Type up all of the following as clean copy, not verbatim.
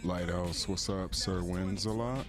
Lighthouse, what's up? Sir wins a lot.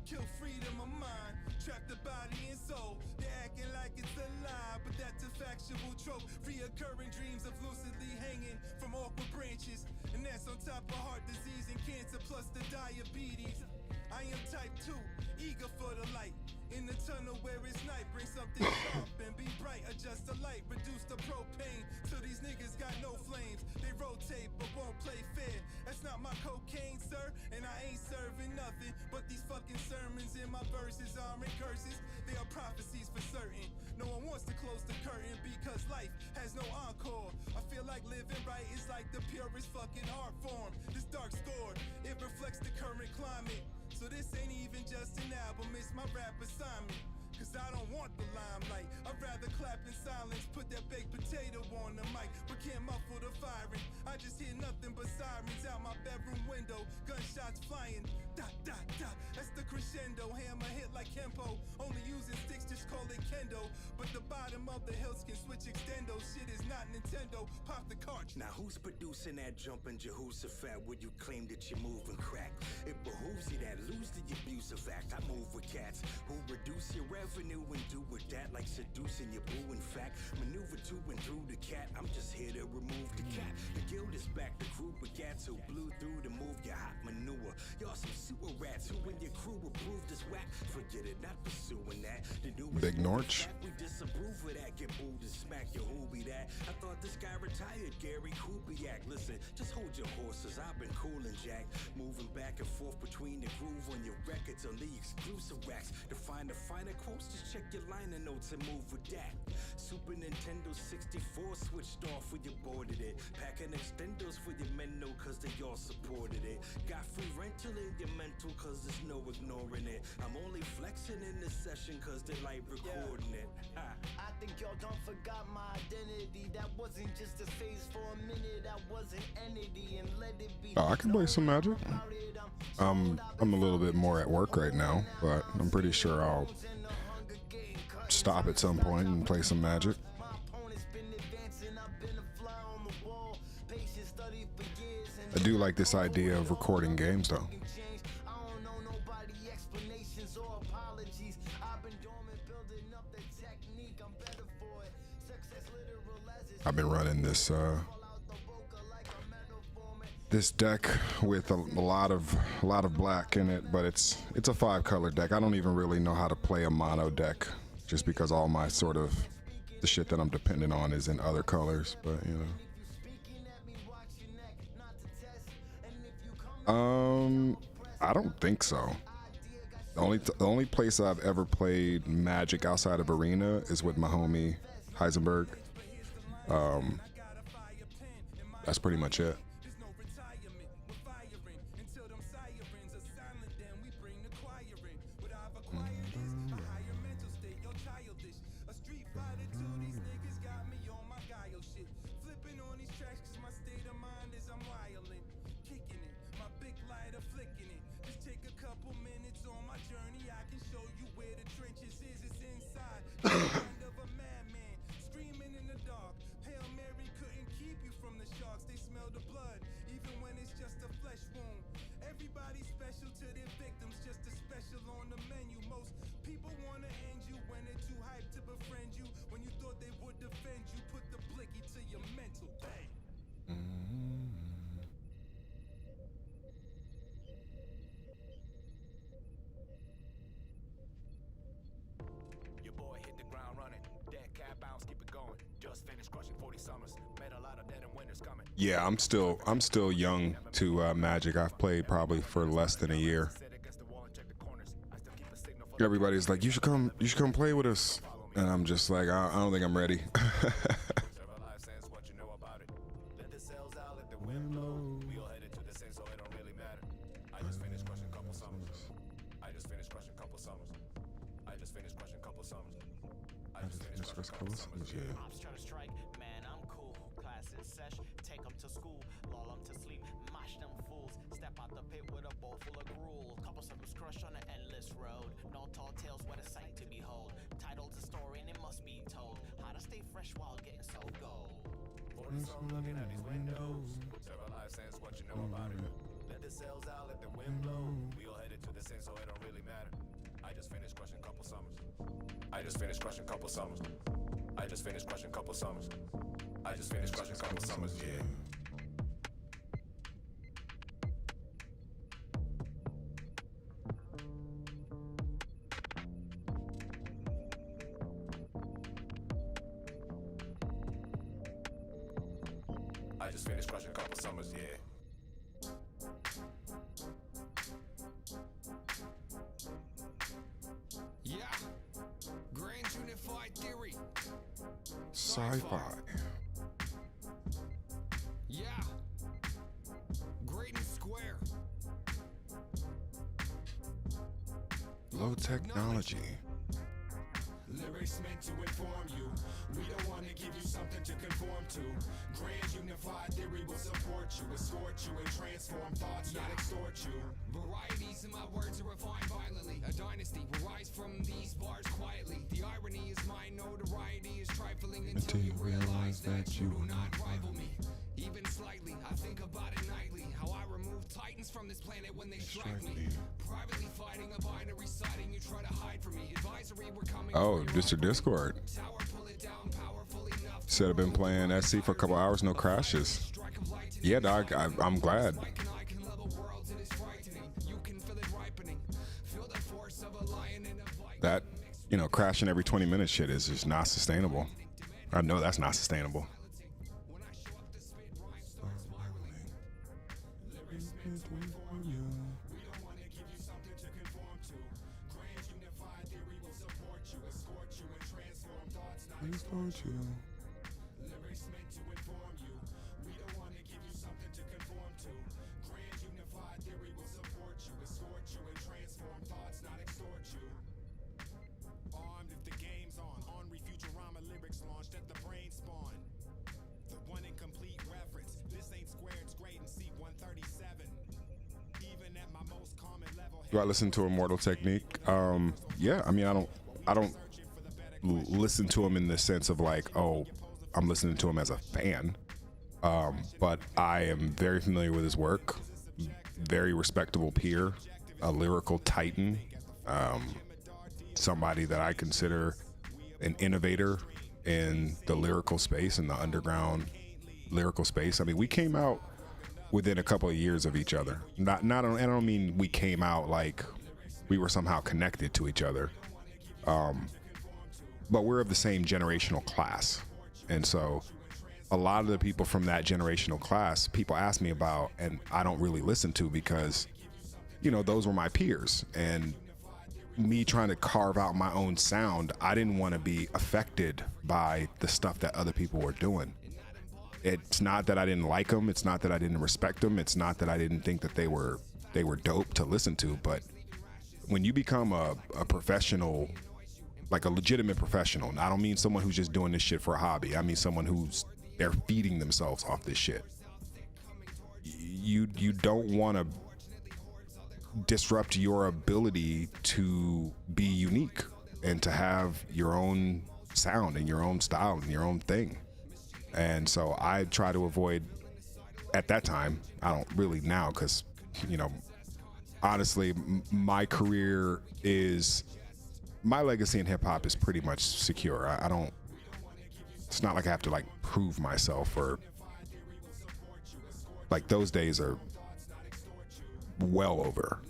Kill freedom of mind, trap the body and soul. They're acting like it's a lie, but that's a factual trope. Reoccurring dreams of lucidly hanging from awkward branches, and that's on top of heart disease and cancer plus the diabetes. I am type 2, eager for the light. In the tunnel where it's night, bring something sharp and be bright. Adjust the light, reduce the propane, so these niggas got no flames. They rotate but won't play fair. That's not my cocaine, sir, and I ain't serving nothing but these fucking sermons in my verses aren't curses. They are prophecies for certain. No one wants to close the curtain because life has no encore. I feel like living right is like the purest fucking art form. This dark score, it reflects the current climate. So this ain't even just an album, it's my rap assignment. Cause I don't want the limelight, I'd rather clap in silence. Put that baked potato on the mic, but can't muffle the firing. I just hear nothing but sirens out my bedroom window. Gunshots flying, dot, dot, dot. That's the crescendo, hammer hit like Kempo. Only using sticks, just call it kendo. But the bottom of the hills can switch extendo. Shit is not Nintendo, pop the cartridge. Now who's producing that jumping Jehoshaphat where you claim that you're moving crack? It behooves you that lose the abusive act. I move with cats who reduce your revenue and do with that like seducing your boo. In fact, maneuver to and through the cat. I'm just here to remove the cat. The guild is back, the group of cats who blew through to move your hot manure. Y'all some sewer rats who in your crew approved as whack. Forget it, not pursuing that. The new Big Norch. We disapprove of that, get booed and smack your who be that. I thought this guy retired, Gary Kubiak. Listen, just hold your horses, I've been coolin' Jack. Moving back and forth between the groove on your records on the exclusive racks. To find the finer quotes, just check your liner notes and move with that. Super Nintendo 64 switched off when you boarded it. Packing extendos for your men, no, cause they all supported it. Got free rental in your mental, cause there's no ignoring it. I'm only flexing in this session, cause they like recording it. I think y'all don't forgot my identity. That wasn't just a phase for a minute. I was an entity and let it be. Oh, I can play some Magic. I'm a little bit more at work right now, but I'm pretty sure I'll stop at some point and play some Magic. I do like this idea of recording games though. I've been running this this deck with a lot of black in it, but it's a 5-color deck. I don't even really know how to play a mono deck, just because all my sort of the shit that I'm dependent on is in other colors. But you know, I don't think so. The only place I've ever played Magic outside of Arena is with my homie Heisenberg. That's pretty much it. Yeah, I'm still young to Magic. I've played probably for less than a year. Everybody's like, you should come play with us, and I'm just like, I don't think I'm ready. 40 something looking at these windows. Whichever life sense, what you know about it. Let the sails out, let the wind blow. We all headed to the same, so it don't really matter. I just finished crushing couple summers. I just finished crushing couple summers. I just finished crushing couple summers. I just finished crushing couple summers, yeah. I just finished crushing couple summers, yeah. Yeah, Grand Unified Theory. Sci-fi. Yeah, Greydon Square. Low technology. Lyrics meant to inform you. We don't want to give you something to conform to. Grand Unified Theory will support you, escort you, and transform thoughts, not extort you. Varieties in my words are refined violently. A dynasty will rise from these bars quietly. The irony is my notoriety is trifling until you realize that you do not rival me. Even slightly, I think about it nightly. How I remove titans from this planet when they strike me. Privately fighting a binary siding, you try to hide from me. Advisory, we're coming. Oh, just your Discord. Tower, pull it down, powerful enough. Said I've been playing SC for a couple hours, no crashes. Yeah, dog, I'm glad. That, crashing every 20 minutes shit is just not sustainable. I know that's not sustainable. Lyrics meant to inform you. We don't want to give you something to conform to. Grand Unified Theory will support you, escort you, and transform thoughts, not extort you. Armed if the game's on Futurama lyrics launched at the brain spawn. The one incomplete reference. This ain't squared, it's Greydon C-137. Even at my most common level. Do I listen to Immortal Technique? Yeah, I mean, I don't listen to him in the sense of like, oh, I'm listening to him as a fan. But I am very familiar with his work. Very respectable peer, a lyrical titan, somebody that I consider an innovator in the lyrical space, in the underground lyrical space. I mean, we came out within a couple of years of each other. I don't mean we came out like we were somehow connected to each other. But we're of the same generational class. And so a lot of the people from that generational class, people ask me about, and I don't really listen to because, those were my peers. And me trying to carve out my own sound, I didn't want to be affected by the stuff that other people were doing. It's not that I didn't like them. It's not that I didn't respect them. It's not that I didn't think that they were dope to listen to. But when you become a professional, like a legitimate professional, and I don't mean someone who's just doing this shit for a hobby. I mean someone they're feeding themselves off this shit. You don't want to disrupt your ability to be unique and to have your own sound and your own style and your own thing. And so I try to avoid, at that time, I don't really now, because, honestly, my career is, my legacy in hip hop is pretty much secure. I don't, it's not like I have to like prove myself, or like those days are well over.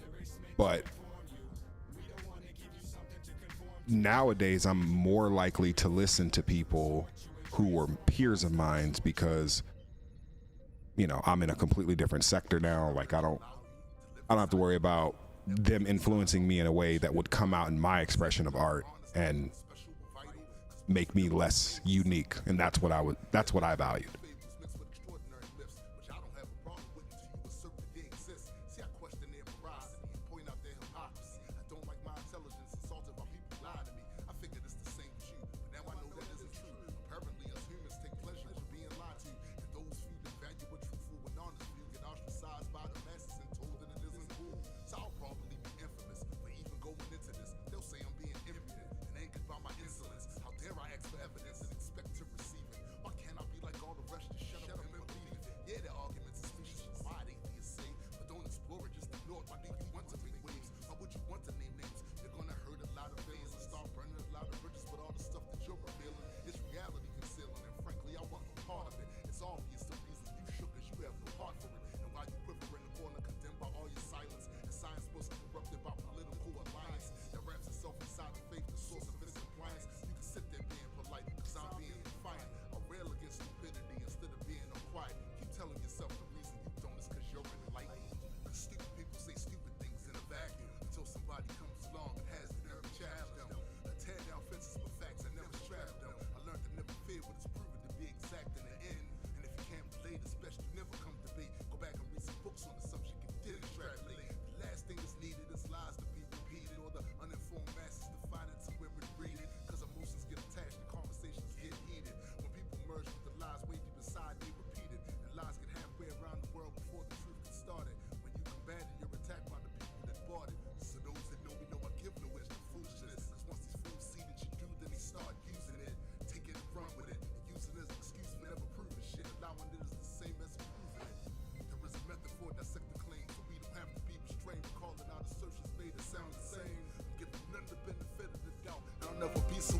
But nowadays I'm more likely to listen to people who were peers of mine because, I'm in a completely different sector now. Like I don't have to worry about them influencing me in a way that would come out in my expression of art and make me less unique. And that's what I valued. How dare I ask for evidence and expect to receive it? Why can't I be like all the rest?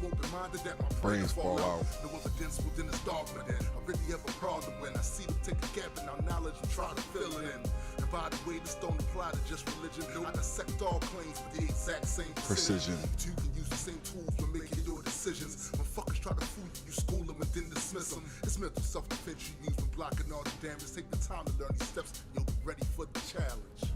so open-minded that my Brains fall out. No evidence within this dogma that I really have a problem when I see them take a gap in our knowledge and try to fill it in. And by the way, this don't apply to just religion. I dissect all claims with the exact same Precision. You can use the same tools when making your decisions. When fuckers try to fool you, you school them and then dismiss them. It's mental self-defense you use when blocking all the damage. Take the time to learn these steps. You'll be ready for the challenge.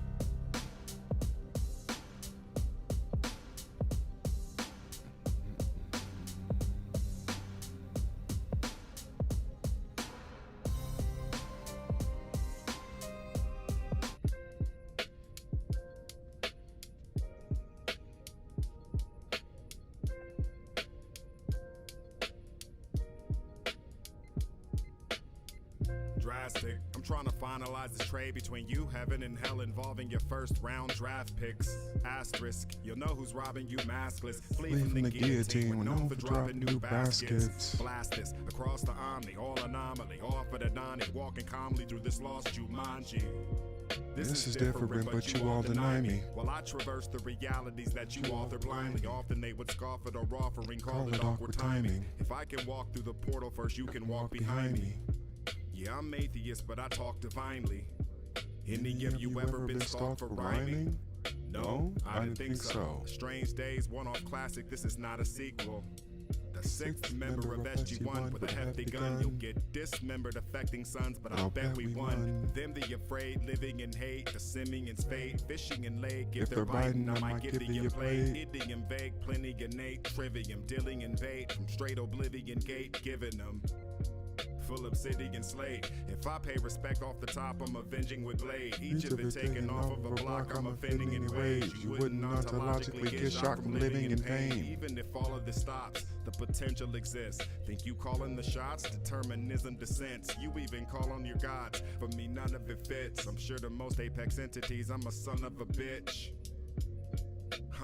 Drastic. I'm trying to finalize this trade between you, heaven, and hell involving your first round draft picks. Asterisk. You'll know who's robbing you maskless. Flee from the guillotine. We're known for dropping new baskets. Blast this across the Omni, all anomaly. Off of the Donny, walking calmly through this lost Jumanji. This is different, but you all deny me. While I traverse the realities that you author blindly. Often they would scoff at our offering, call it awkward timing. If I can walk through the portal first, you can walk behind me. Yeah, I'm atheist, but I talk divinely. Any of you ever been stalked for rhyming? No, I didn't think so. Strange Days, one-off classic, this is not a sequel. The sixth member of SG-1 with a hefty gun. You'll get dismembered, affecting sons, but I'll bet we won. Them the afraid, living in hate, the simming in spade, fishing in lake. If they're biting, I might give you a plate. Idiom vague, plenty innate, trivium, dealing in bait. From straight oblivion gate, giving them full obsidian slate. If I pay respect off the top, I'm avenging with blade. Each of it taken off of a block, I'm offending in ways you wouldn't ontologically get shocked from living in pain. Even if all of this stops, the potential exists. Think you calling the shots? Determinism dissents. You even call on your gods. For me, none of it fits. I'm sure to most apex entities, I'm a son of a bitch.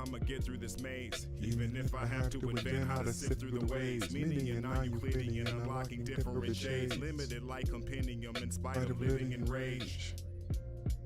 I'ma get through this maze, even if I have to invent how to sift through the waves. Meaning and non-Euclidean, unlocking different shades. Limited like compendium in spite of living in rage.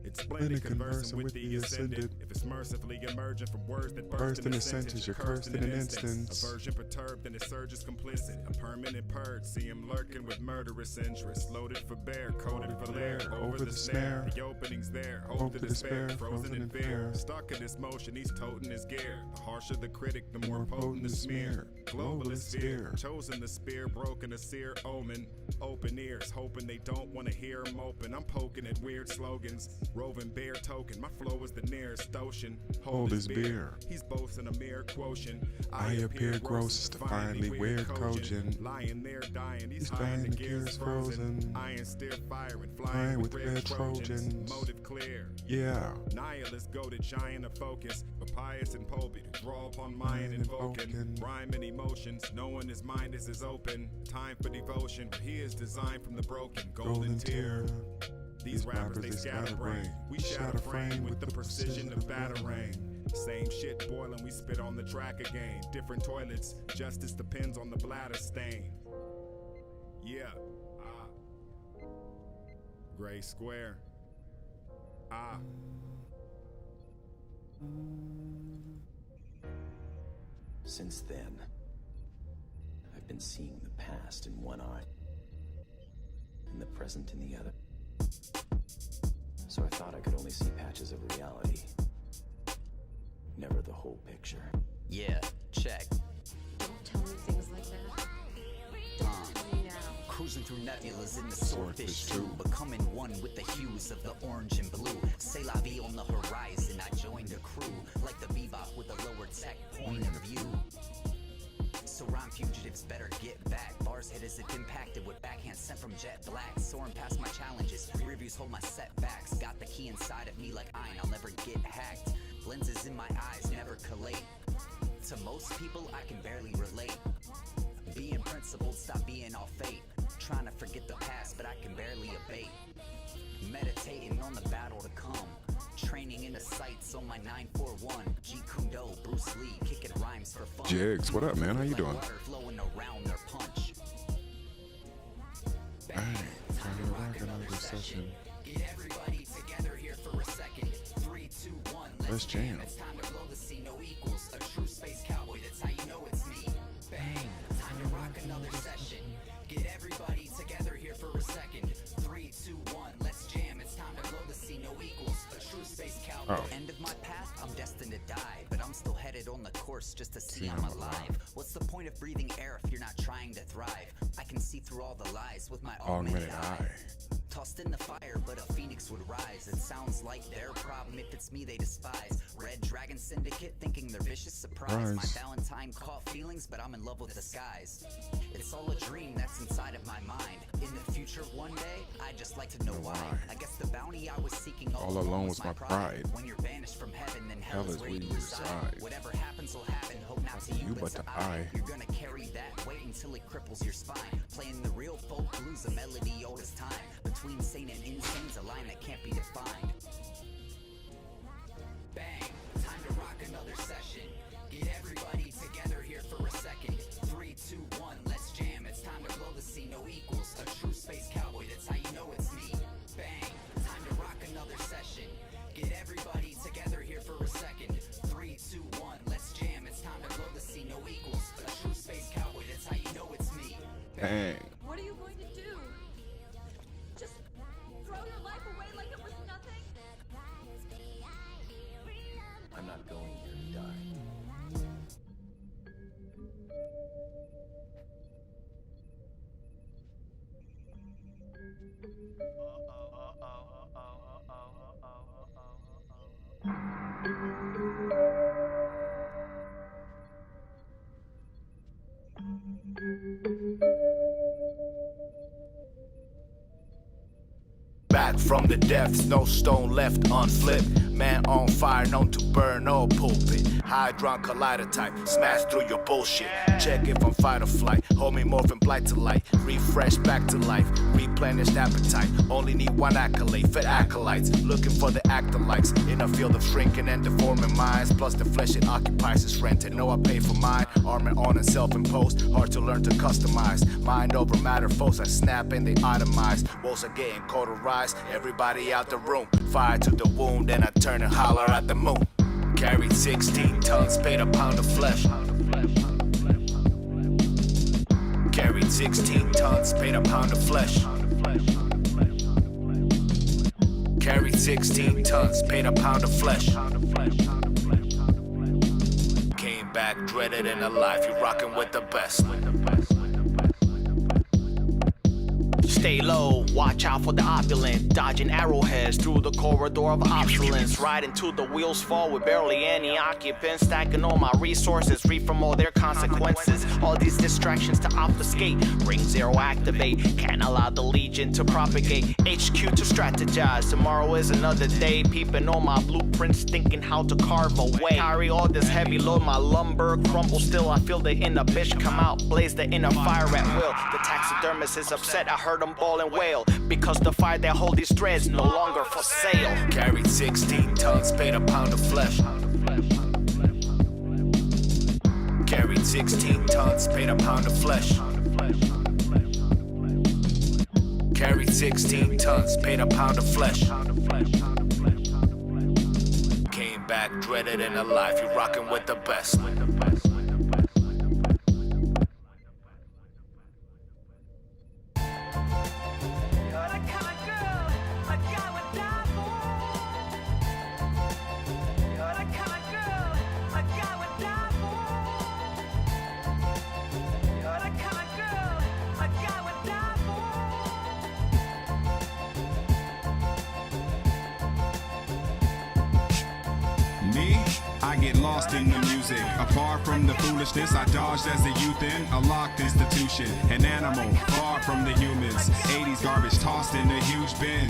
It's splendid conversing with the ascended. If it's mercifully emergent from words that burst in a sentence, you're cursed in an instance. A version perturbed and his surge is complicit. A permanent purge, see him lurking with murderous interest. Loaded for bear, coded for lair. Over the snare, the opening's there. Hope to despair, frozen in fear. Stuck in this motion, he's toting his gear. The harsher the critic, the more potent the smear. Globalist fear, chosen the spear, broken a sear omen. Open ears, hoping they don't want to hear him open. I'm poking at weird slogans. Roving bear token, my flow is the nearest ocean. Hold his beer. He's boasting a mere quotient. I appear gross, defiantly weird cogent. Lying there dying, he's dying, the gears frozen. Iron steer fire and flying with red Trojans. Motive clear. Yeah. Nihilist go to giant of focus. Papyrus and Poby to draw upon Mayan and Vulcan. Rhyme and emotions, knowing his mind is as open. Time for devotion, he is designed from the broken. Golden tear. These rappers, they scatter brain. We shatter frame with the precision of batarang. Same shit boiling, we spit on the track again. Different toilets, justice depends on the bladder stain. Yeah. Gray square. Since then, I've been seeing the past in one eye and the present in the other. So I thought I could only see patches of reality, never the whole picture. Yeah, check. Don't tell me things like that. Don't tell me now. Cruising through nebulas in the swordfish stew, becoming one with the hues of the orange and blue. C'est la vie on the horizon, I joined the crew, like the bebop with a lower tech point of view. So rhyme fugitives better get back. Bars hit as if impacted with backhand sent from jet black. Soaring past my challenges, reviews hold my setbacks. Got the key inside of me like iron, I'll never get hacked. Lenses in my eyes never collate. To most people I can barely relate. Being principled, stop being all fate. Trying to forget the past, but I can barely abate. Meditating on the battle to come. Training in the sights on my 941. G Kundo, Bruce Lee, kicking rhymes for fun. Jigs, what up, man? How you doing? Water flowing around their punch. Alright, time to rock another session. Get everybody together here for a second. 3, 2, 1, Let's jam. It's time to blow the scene, no equals. A true space cowboy, that's how you know it's me. Bang. End of my path, I'm destined to die, but I'm still headed on the course just to see I'm alive. What's the point of breathing air if you're not trying to thrive? I can see through all the lies with my augmented eye. Tossed in the fire, but a phoenix would rise. It sounds like their problem. If it's me, they despise. Red Dragon Syndicate, thinking they're vicious surprise. My Valentine caught feelings, but I'm in love with the skies. It's all a dream that's inside of my mind. In the future, one day, I'd just like to know why. I guess the bounty I was seeking all along was my pride. When you're banished from heaven, then hell is where you reside. Whatever happens will happen. Hope not to you, but to I. You're gonna carry that weight until it cripples your spine. Playing the real folk blues, a melody old as time. Between sane and insane's a line that can't be defined. Bang, time to rock another session. Get everybody together here for a second. 3, 2, 1, let's jam. It's time to blow the scene. No equals, a true space cowboy. That's how you know it's me. Bang, time to rock another session. Get everybody together here for a second. 3, 2, 1, let's jam. It's time to blow the scene. No equals, a true space cowboy. That's how you know it's me. Bang. What are you going to do? Just throw your life away like it was nothing? I'm not going here to die. Back from the depths, no stone left unflipped. Man on fire, known to burn all pulpit. Hydron collider type, smash through your bullshit. Check if I'm fight or flight. Hold me morphin' blight to light. Refresh back to life. Replenished appetite. Only need one accolade. Fit acolytes. Looking for the actor-likes. In a field of shrinking and deforming minds. Plus the flesh it occupies is rented. Know I pay for mine. Armor on and self-imposed. Hard to learn to customize. Mind over matter. Foes I snap and they itemize. Walls are getting cauterized. Everybody out the room. Fire to the wound. Then I turn and holler at the moon. Carried 16 tons, paid a pound of flesh. Carried 16 tons, paid a pound of flesh. Carried 16 tons, paid a pound of flesh. Came back dreaded and alive, you rockin' with the best. Stay low, watch out for the opulent. Dodging arrowheads through the corridor of opulence. Right into the wheels fall with barely any occupants. Stacking all my resources, free from all their consequences. All these distractions to obfuscate. Ring 0 activate, can't allow the legion to propagate. HQ to strategize, tomorrow is another day. Peeping on my blueprints, thinking how to carve away. Carry all this heavy load, my lumber crumble still. I feel the inner bitch come out, blaze the inner fire at will. The taxidermist is upset, I heard him ball and wail, because the fire that hold these threads no longer for sale. Carried 16 tons, paid a pound of flesh. Carried 16 tons, paid a pound of flesh. Carried 16 tons, paid a pound of flesh. Came back dreaded and alive, you rockin' with the best. I get lost in the music. Apart from the foolishness I dodged as a youth in a locked institution. An animal, far from the humans. 80s garbage tossed in a huge bin.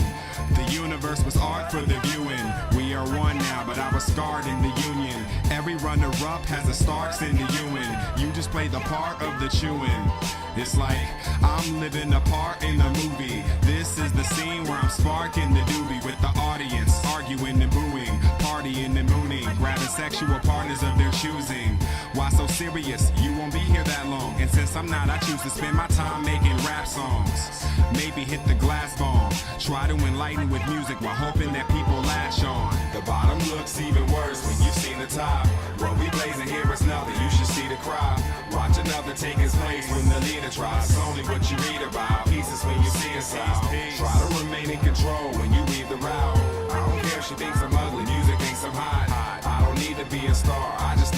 The universe was art for the viewing. We are one now, but I was scarred in the union. Every runner-up has a Starks in the Ewan. You just play the part of the chewing. It's like I'm living a part in the movie. This is the scene where I'm sparking the doobie with the audience, arguing and booing, partying and mooning, grabbing sexual partners of their choosing. Why so serious? You won't be here that long. And since I'm not, I choose to spend my time making rap songs. Maybe hit the glass bomb. Try to enlighten with music while hoping that people latch on. The bottom looks even worse when you've seen the top. What we blazing here is nothing, you should see the crowd. Watch another take his place when the leader tries. It's only what you read about, pieces when you see us out. Try to remain in control when you leave the route. I don't care if she thinks I'm ugly, music ain't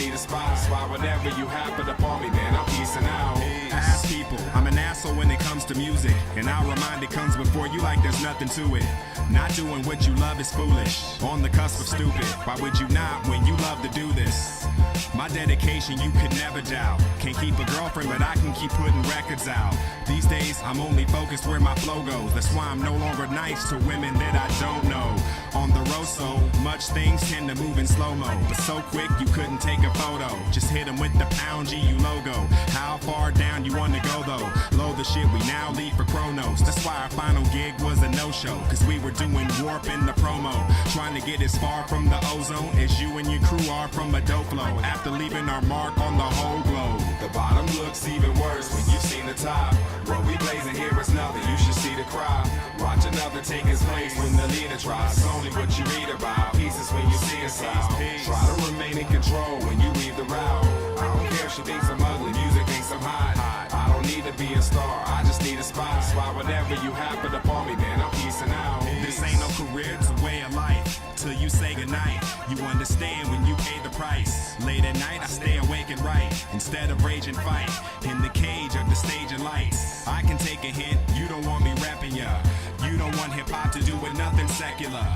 need a spot. That's why whenever you happen upon me, man, I'm peacing out. Ask people, I'm an asshole when it comes to music, and I'll remind it comes before you like there's nothing to it. Not doing what you love is foolish, on the cusp of stupid. Why would you not when you love to do this? My dedication you could never doubt. Can't keep a girlfriend, but I can keep putting records out. These days I'm only focused where my flow goes. That's why I'm no longer nice to women that I don't know. On the road so much things tend to move in slow-mo, but so quick you couldn't take a photo. Just hit them with the pound GU logo. How far down you wanna go though? Load the shit, we now leave for Chronos. That's why our final gig was a no-show, cause we were doing warp in the promo. Trying to get as far from the ozone as you and your crew are from a dope flow. After leaving our mark on the whole globe. The bottom looks even worse when you've seen the top. What we blazing here is nothing, you should see the crowd. Watch another take his place when the leader tries. It's only what you read about, pieces when you see us out. Try to remain in control when you leave the route. I don't care if she thinks I'm ugly, music thinks I'm hot. I don't need to be a star, I just need a spot. That's why whenever you happen upon me, man, I'm peacing out. This ain't no career, it's a way of life. Till you say goodnight, you understand when you pay the price. Late at night, I stay awake and write, instead of rage and fight. In the cage of the stage and lights, I can take a hint, you don't want me rapping ya. You don't want hip-hop to do with nothing secular.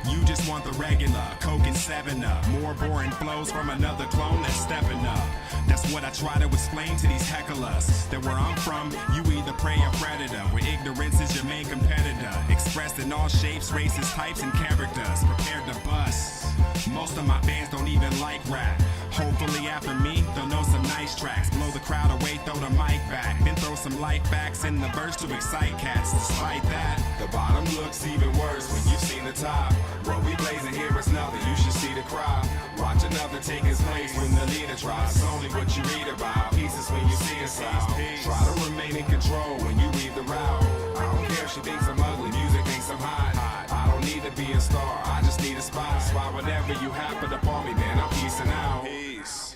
You just want the regular, Coke and 7-Up. More boring flows from another clone that's stepping up. That's what I try to explain to these hecklers. That where I'm from, you either prey or predator, where ignorance is your main competitor. Expressed in all shapes, races, types, and characters. Prepared to bust. Most of my fans don't even like rap. Hopefully after me, they'll know some nice tracks. Blow the crowd away, throw the mic back. Then throw some life facts in the verse to excite cats. Despite that, the bottom looks even worse when you've seen the top. What we blazing here is nothing, you should see the crowd. Watch another take his place when the leader tries. It's only what you read about, pieces when you see us out. Try to remain in control when you leave the route. I don't care if she thinks I'm ugly, music thinks I'm hot. I don't need to be a star, I just need a spot. That's why whenever you happen upon me, man, I'm peacing out. Peace.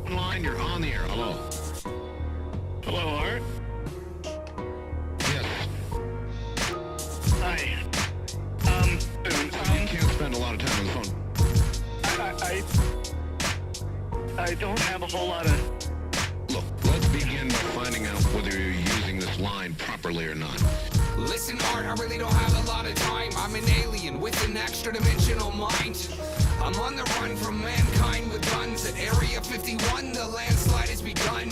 Line, you're on the air. Hello. Hello, Art. Yes. Hi. You can't spend a lot of time on the phone. I don't have a whole lot of... Look, let's begin by finding out whether you're using this line properly or not. Listen, Art, I really don't have a lot of time. I'm an alien with an extra-dimensional mind. I'm on the run from mankind with guns. At Area 51, the landslide has begun.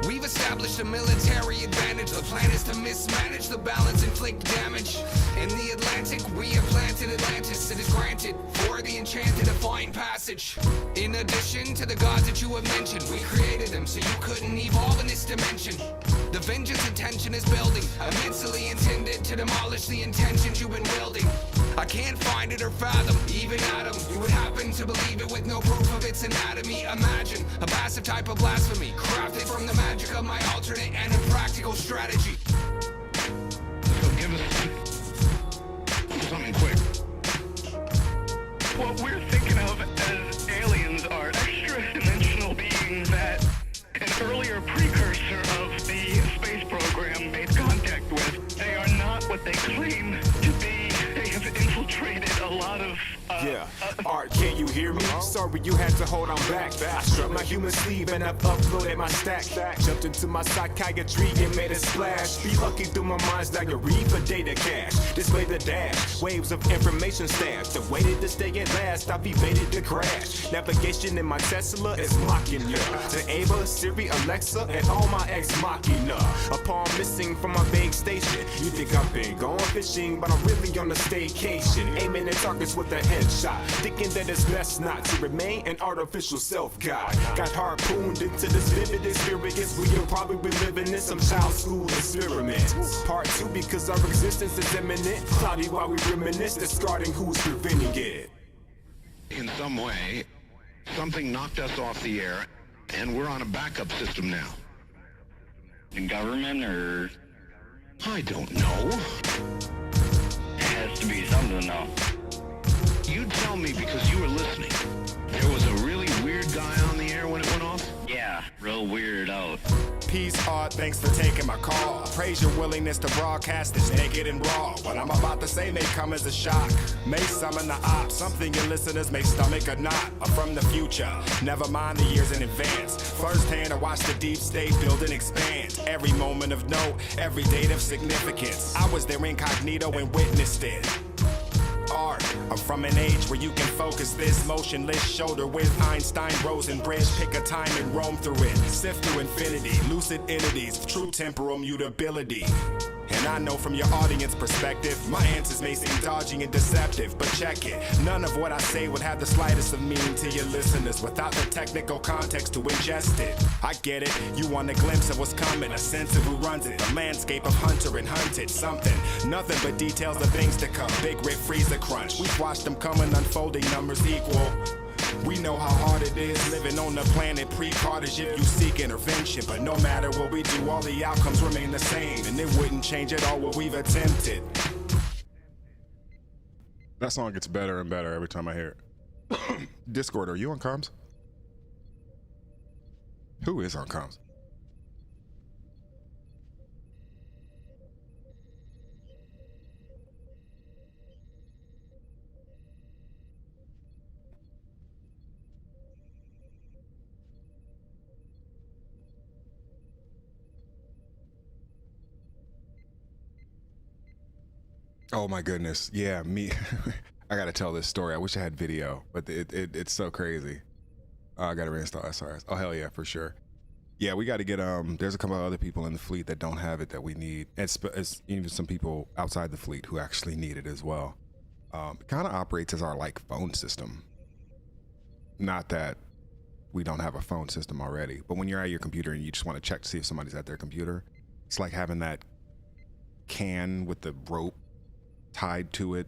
We've established a military advantage. The plan is to mismanage the balance, inflict damage. In the Atlantic, we have planted Atlantis. It is granted for the enchanted a fine passage. In addition to the gods that you have mentioned, we created them so you couldn't evolve in this dimension. The vengeance intention is building, immensely intended to demolish the intentions you've been building. I can't find it or fathom, even atom. You would happen to believe it with no proof of its anatomy. Imagine a passive type of blasphemy, crafted from the magic of my alternate and impractical strategy. So give us something quick. What we're thinking of as aliens are extra-dimensional beings that an earlier precursor of the space program made contact with. They are not what they claim to be. They have infiltrated a lot of... Art, can you hear me? Sorry you had to hold on back. I struck my human sleeve and I've uploaded my stack. Jumped into my psychiatry and made a splash. Be lucky through my mind's diary for data cache. Display the dash, waves of information stashed. The waited to stay at last, I've evaded the crash. Navigation in my Tesla is mocking ya. To Ava, Siri, Alexa, and all my ex-machina. Upon missing from my vague station, you think I've been going fishing, but I'm really on a staycation. Aiming at targets with a headshot, thinking that it's best not to remain an artificial self-god. Got harpooned into this vivid experience. We'll probably be living in some child school experiment. Part 2 because our existence is imminent. Cloudy while we reminisce, discarding who's preventing it. In some way, something knocked us off the air, and we're on a backup system now. The government, or... I don't know. It has to be something, though. You tell me because you were listening. There was a really weird guy on the air when it went off? Yeah, real weird out. peace, art, thanks for taking my call. Praise your willingness to broadcast this naked and raw. What I'm about to say may come as a shock, may summon the ops, something your listeners may stomach or not. I'm from the future, never mind the years in advance. First hand I watch the deep state build and expand. Every moment of note, every date of significance. I was there incognito and witnessed it. Art, I'm from an age where you can focus this motionless shoulder with Einstein, Rosenbridge. Pick a time and roam through it, sift through infinity, lucid entities, true temporal mutability. And I know from your audience perspective, my answers may seem dodgy and deceptive, but check it. None of what I say would have the slightest of meaning to your listeners without the technical context to ingest it. I get it, you want a glimpse of what's coming, a sense of who runs it, a landscape of hunter and hunted, something, nothing but details of things to come. Big rip, freezer crunch, we've watched them come in unfolding numbers equal. We know how hard it is living on the planet pre-Cartage if you seek intervention. But no matter what we do, all the outcomes remain the same, and it wouldn't change at all what we've attempted. That song gets better and better every time I hear it. Discord, are you on comms? Who is on comms? Oh my goodness. Yeah, me. I gotta tell this story. I wish I had video, but it's so crazy. I gotta reinstall SRS. Oh hell yeah, for sure. Yeah, we gotta get there's a couple of other people in the fleet that don't have it that we need. It's even some people outside the fleet who actually need it as well. It kind of operates as our like phone system. Not that we don't have a phone system already, but when you're at your computer and you just want to check to see if somebody's at their computer, it's like having that can with the rope tied to it,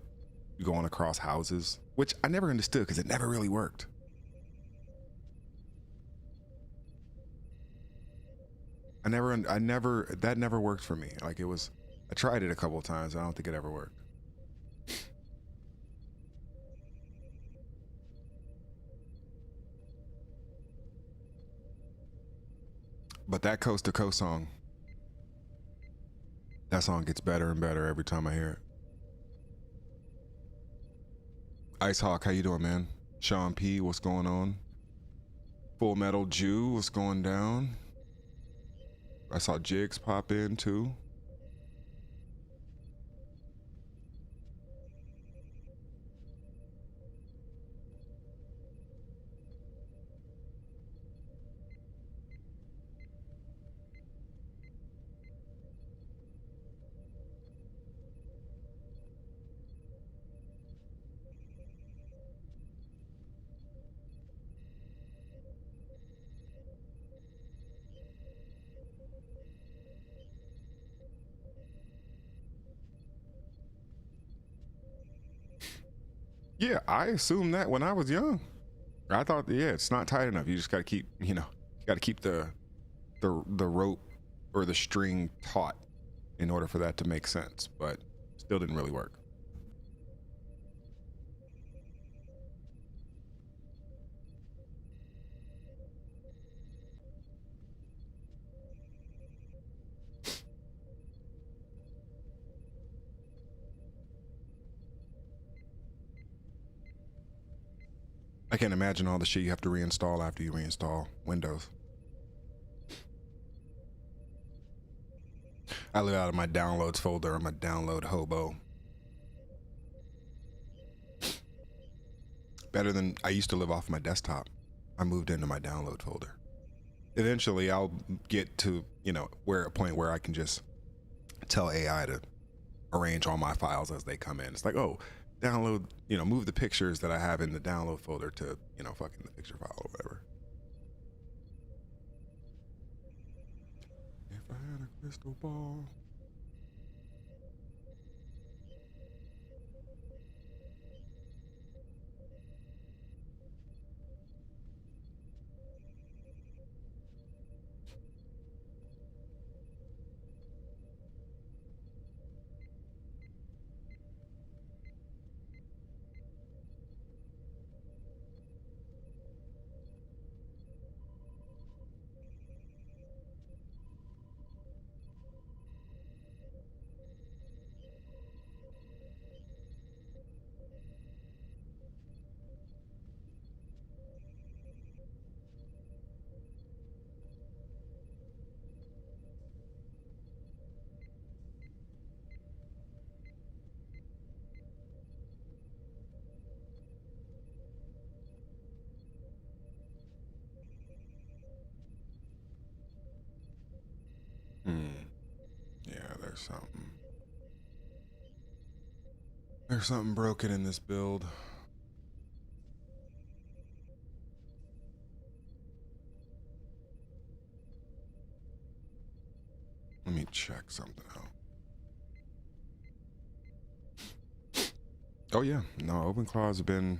going across houses, which I never understood because it never really worked. That never worked for me. Like I tried it a couple of times. I don't think it ever worked. But that Coast to Coast song, that song gets better and better every time I hear it. Ice Hawk, how you doing, man? Sean P, what's going on? Full Metal Jew, what's going down? I saw Jigs pop in too. Yeah, I assumed that when I was young. I thought, yeah, it's not tight enough. You just got to keep, you got to keep the rope or the string taut in order for that to make sense. But still didn't really work. I can't imagine all the shit you have to reinstall after you reinstall Windows. I live out of my downloads folder. I'm a download hobo. Better than I used to live off my desktop. I moved into my download folder. Eventually I'll get to, where a point where I can just tell AI to arrange all my files as they come in. It's like, oh, download, move the pictures that I have in the download folder to, fucking the picture file or whatever. If I had a crystal ball. There's something broken in this build. Let me check something out. Oh yeah, no, OpenClaw's been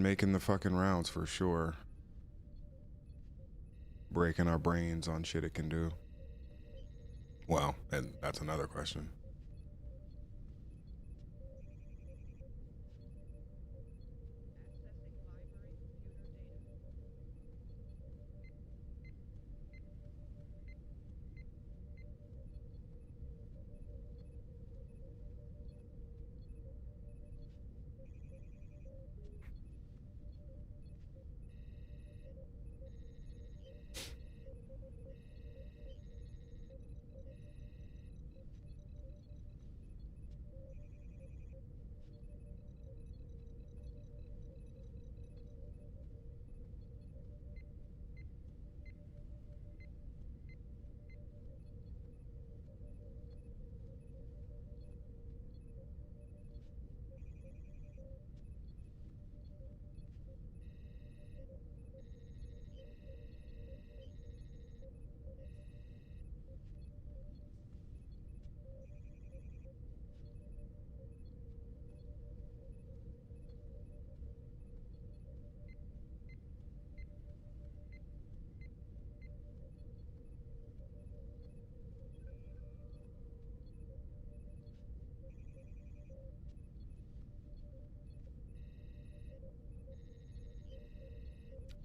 making the fucking rounds for sure. Breaking our brains on shit it can do. Well, and that's another question.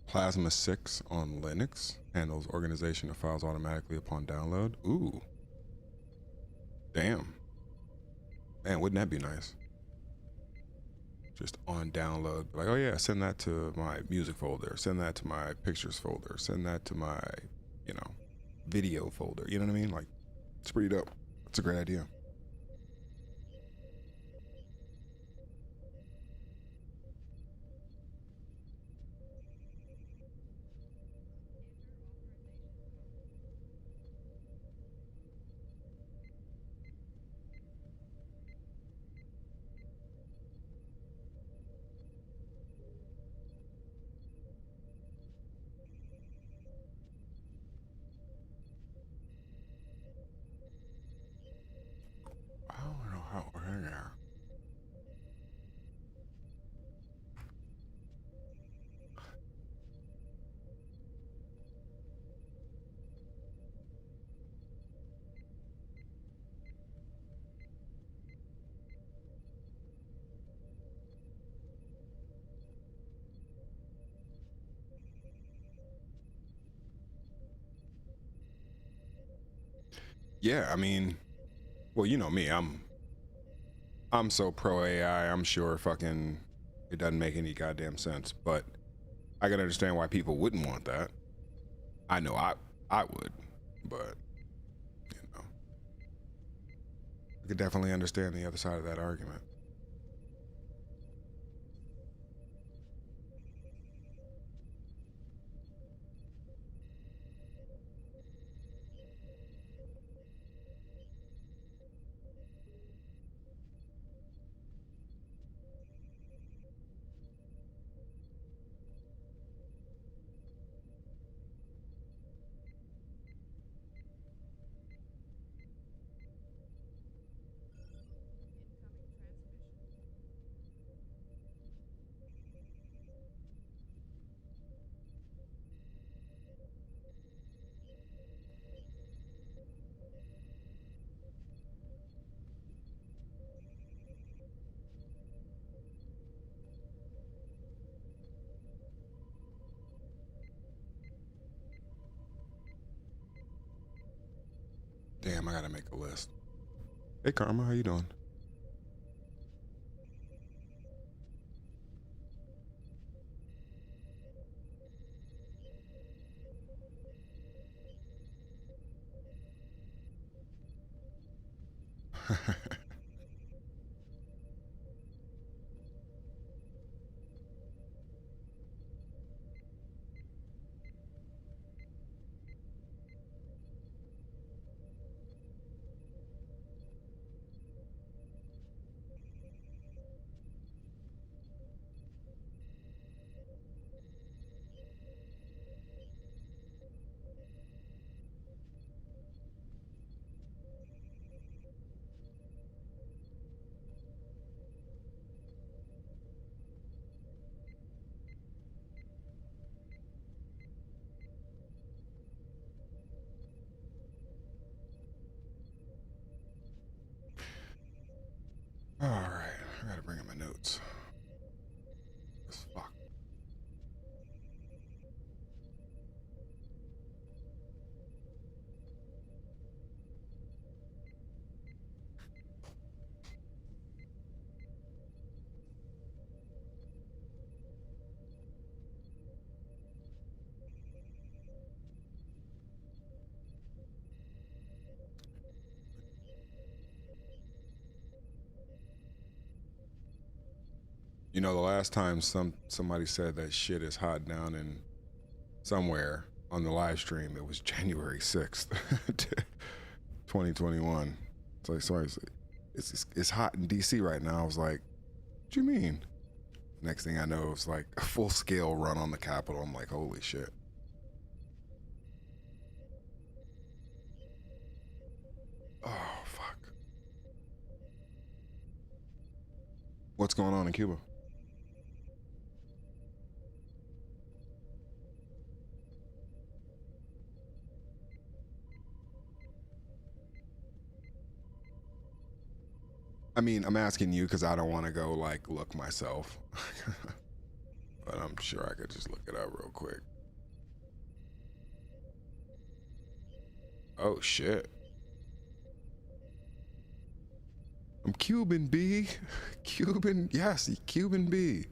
Plasma 6 on Linux handles organization of files automatically upon download. Ooh. Damn. Man, wouldn't that be nice? Just on download. Like, oh yeah, send that to my music folder. Send that to my pictures folder. Send that to my, you know, video folder. You know what I mean? Like, it's pretty dope. That's a great idea. I don't know how we're in there. Yeah, I mean, well, you know me, I'm so pro AI, I'm sure fucking it doesn't make any goddamn sense, but I can understand why people wouldn't want that. I know I would, but you know, I could definitely understand the other side of that argument. Damn, I gotta make a list. Hey Karma, how you doing? downloads. Fuck. You know, the last time somebody said that shit is hot down in somewhere on the live stream, it was January 6th, 2021. It's like, sorry, it's hot in DC right now. I was like, what do you mean? Next thing I know, it's like a full scale run on the Capitol. I'm like, holy shit. Oh, fuck. What's going on in Cuba? I mean, I'm asking you because I don't want to go like look myself, but I'm sure I could just look it up real quick. Oh shit. I'm Cuban, B. Cuban, yes, Cuban B.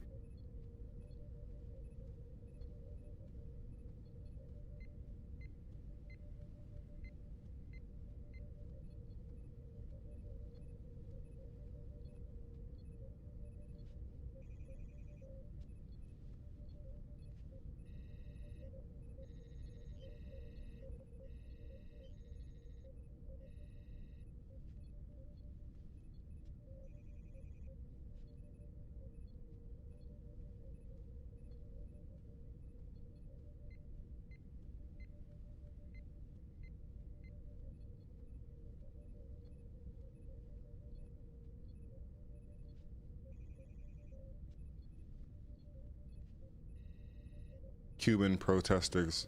Cuban protesters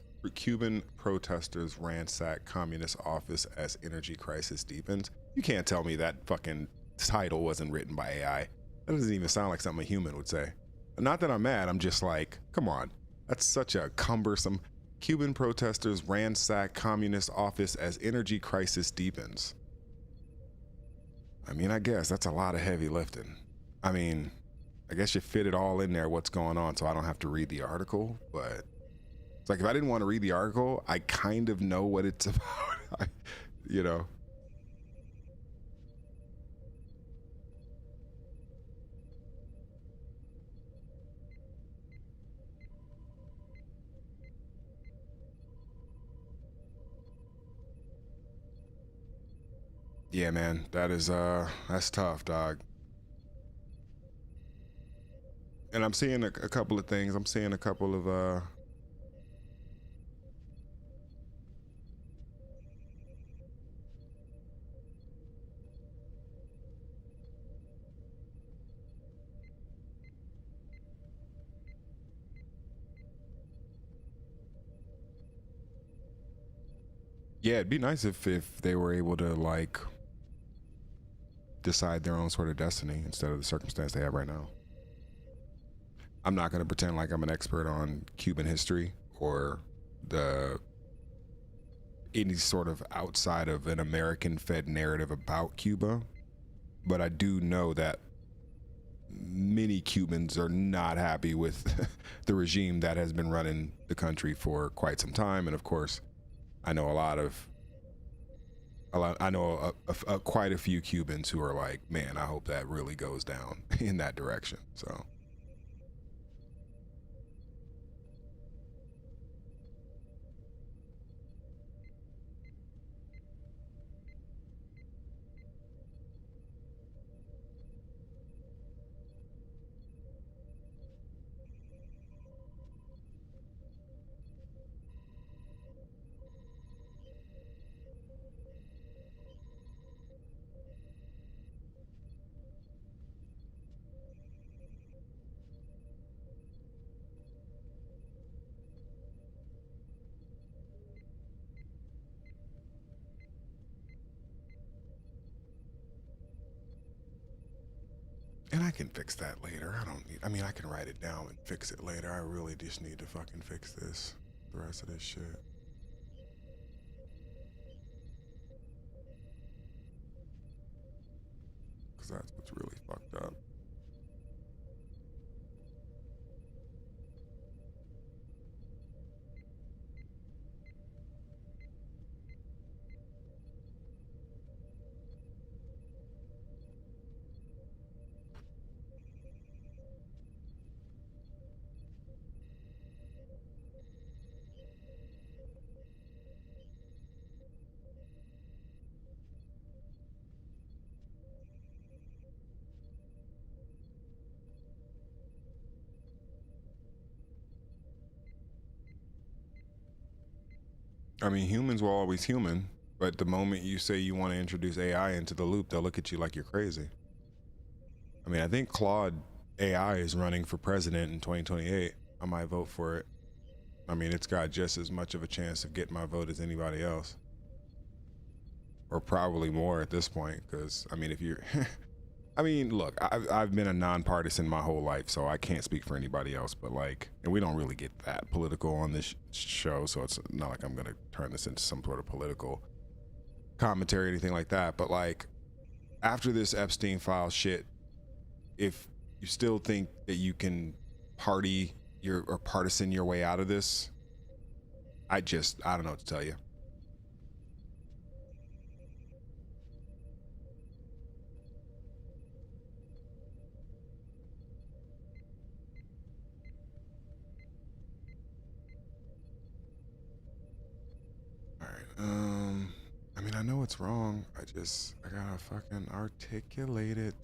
ransack communist office as energy crisis deepens. You can't tell me that fucking title wasn't written by AI. That doesn't even sound like something a human would say. Not that I'm mad, I'm just like, come on. That's such a cumbersome. Cuban protesters ransack communist office as energy crisis deepens. I mean, I guess that's a lot of heavy lifting. I mean, I guess you fit it all in there, what's going on, so I don't have to read the article, but it's like if I didn't want to read the article, I kind of know what it's about, you know? Yeah, man, that's tough, dog. And I'm seeing a couple of things. I'm seeing a couple of yeah, it'd be nice if they were able to like decide their own sort of destiny instead of the circumstance they have right now. I'm not going to pretend like I'm an expert on Cuban history or any sort of outside of an American fed narrative about Cuba, but I do know that many Cubans are not happy with the regime that has been running the country for quite some time. And of course, I know quite a few Cubans who are like, man, I hope that really goes down in that direction. So And I can fix that later. I mean, I can write it down and fix it later. I really just need to fucking fix this. The rest of this shit. Because that's what's really fucked up. I mean, humans will always human, but the moment you say you want to introduce AI into the loop, they'll look at you like you're crazy. I mean, I think Claude AI is running for president in 2028. I might vote for it. I mean, it's got just as much of a chance of getting my vote as anybody else. Or probably more at this point, because, I mean, if you're... I mean, look, I've been a nonpartisan my whole life, so I can't speak for anybody else, but like, and we don't really get that political on this show, so it's not like I'm gonna turn this into some sort of political commentary or anything like that, but like, after this Epstein file shit, if you still think that you can partisan your way out of this, I don't know what to tell you. I mean, I know it's wrong. I gotta fucking articulate it.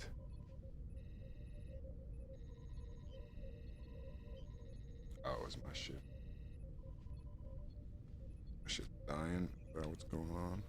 Oh, it's my shit. My shit's dying. Is that what's going on?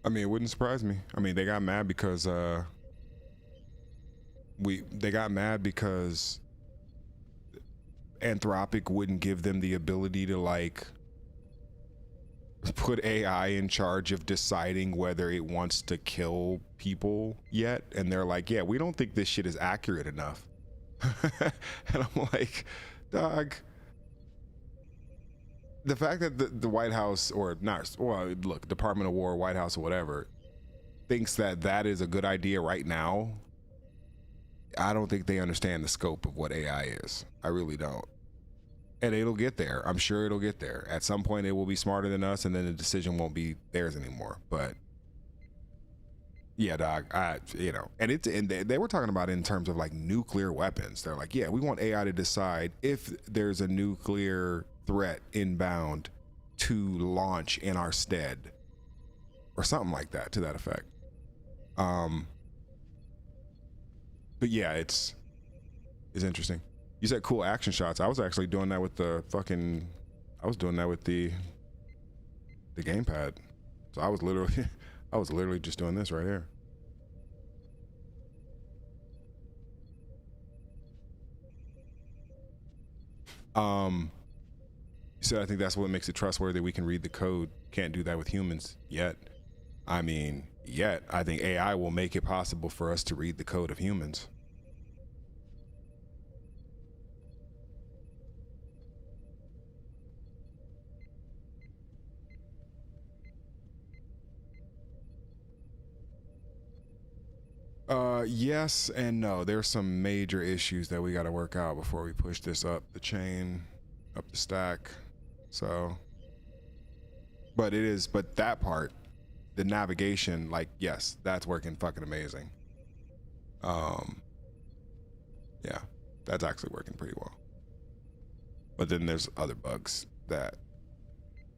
I mean, it wouldn't surprise me. I mean, they got mad because Anthropic wouldn't give them the ability to like put AI in charge of deciding whether it wants to kill people yet, and they're like, yeah, we don't think this shit is accurate enough. And I'm like, dog, the fact that the White House, or not, well, look, Department of War, White House, or whatever, thinks that is a good idea right now, I don't think they understand the scope of what AI is. I really don't. And it'll get there. I'm sure it'll get there. At some point, it will be smarter than us, and then the decision won't be theirs anymore. But yeah, dog, and they were talking about it in terms of like nuclear weapons. They're like, yeah, we want AI to decide if there's a nuclear threat inbound to launch in our stead, or something like that, to that effect. But yeah, it's interesting. You said cool action shots. I was actually doing that with the the gamepad. So I was literally just doing this right here. You said I think that's what makes it trustworthy. We can read the code. Can't do that with humans yet. I mean, yet. I think AI will make it possible for us to read the code of humans. Yes and no. There's some major issues that we got to work out before we push this up the chain, up the stack. So, but that part, the navigation, like, yes, that's working fucking amazing. Yeah, that's actually working pretty well. But then there's other bugs that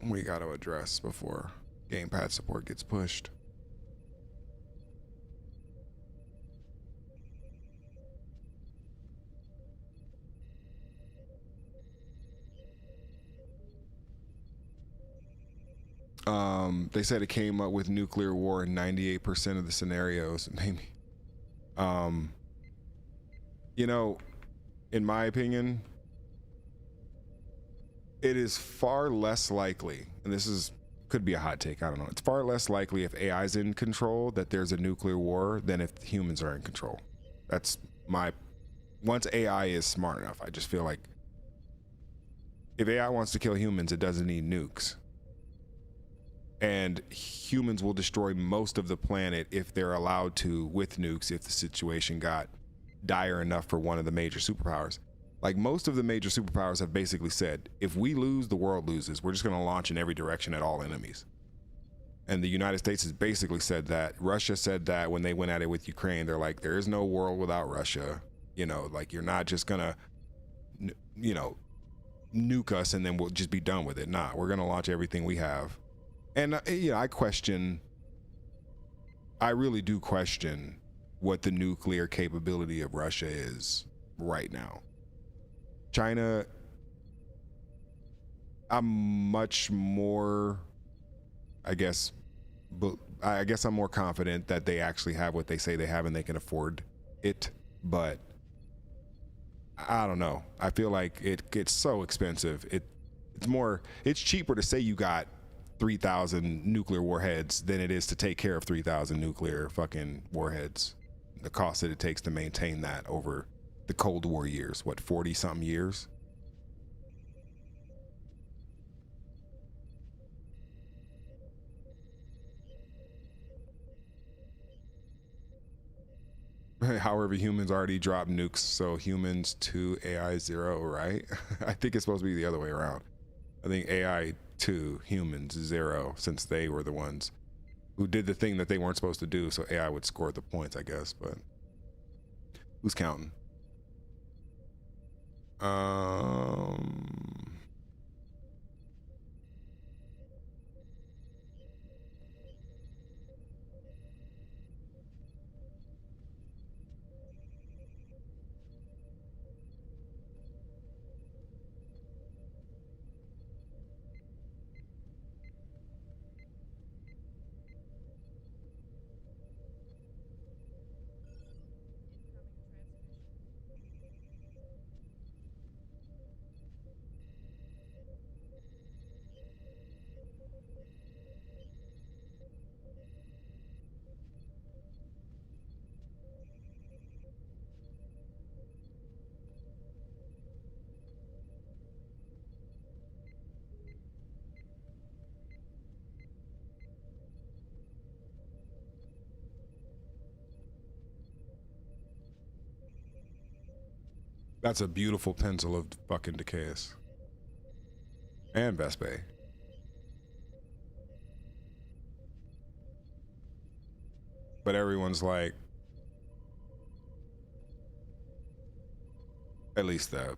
we got to address before gamepad support gets pushed. They said it came up with nuclear war in 98% of the scenarios. Maybe. You know, in my opinion, it is far less likely, and this could be a hot take, I don't know. It's far less likely if AI is in control that there's a nuclear war than if humans are in control. That's once AI is smart enough, I just feel like if AI wants to kill humans, it doesn't need nukes. And humans will destroy most of the planet if they're allowed to with nukes if the situation got dire enough for one of the major superpowers. Like, most of the major superpowers have basically said, if we lose, the world loses. We're just going to launch in every direction at all enemies. And the United States has basically said that. Russia said that when they went at it with Ukraine. They're like, there is no world without Russia. You know, like, you're not just going to, you know, nuke us and then we'll just be done with it. Nah, we're going to launch everything we have. And, you know, I really do question what the nuclear capability of Russia is right now. China, I'm much more, I guess I'm more confident that they actually have what they say they have and they can afford it. But I don't know. I feel like it gets so expensive. It's cheaper to say you got 3,000 nuclear warheads than it is to take care of 3,000 nuclear fucking warheads. The cost that it takes to maintain that over the Cold War years, what, 40 something years? However, humans already dropped nukes, so humans 2, AI 0, right? I think it's supposed to be the other way around. I think AI 2, humans 0, since they were the ones who did the thing that they weren't supposed to do, so AI would score the points, I guess, but who's counting? That's a beautiful pencil of fucking Decaeus. And Vespe. But everyone's like, at least the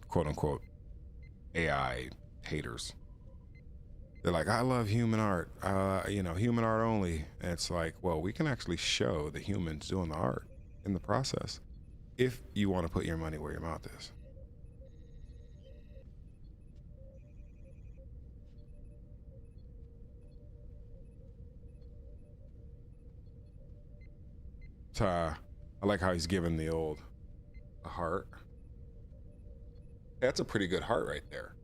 quote unquote AI haters. They're like, I love human art, you know, human art only. And it's like, well, we can actually show the humans doing the art in the process if you want to put your money where your mouth is. I like how he's giving the old heart. That's a pretty good heart right there.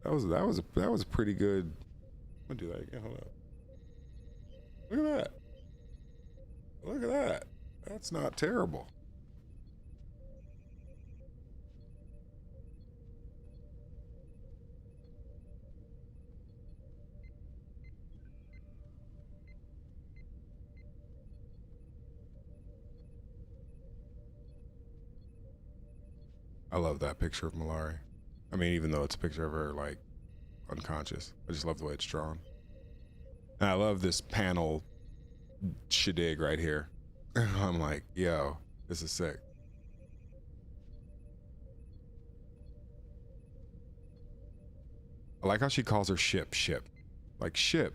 That was a pretty good. I'm gonna do that again. Hold up. Look at that. Look at that. That's not terrible. I love that picture of Malari. I mean, even though it's a picture of her like unconscious, I just love the way it's drawn. And I love this panel shedig right here. I'm like, yo, this is sick. I like how she calls her ship. Like ship.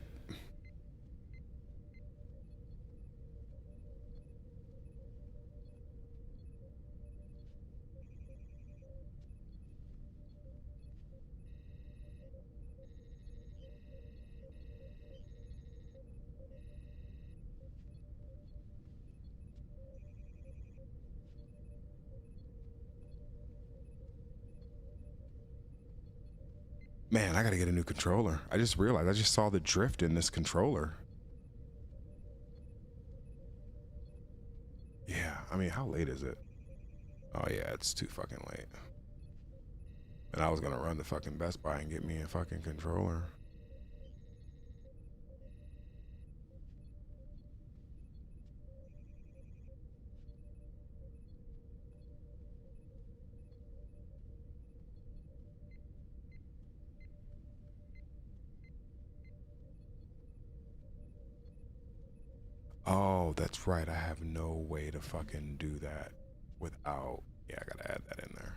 Man, I gotta get a new controller. I just realized, I just saw the drift in this controller. Yeah, I mean, how late is it? Oh yeah, it's too fucking late. And I was gonna run to fucking Best Buy and get me a fucking controller. Oh, that's right. I have no way to fucking do that without. Yeah, I gotta add that in there.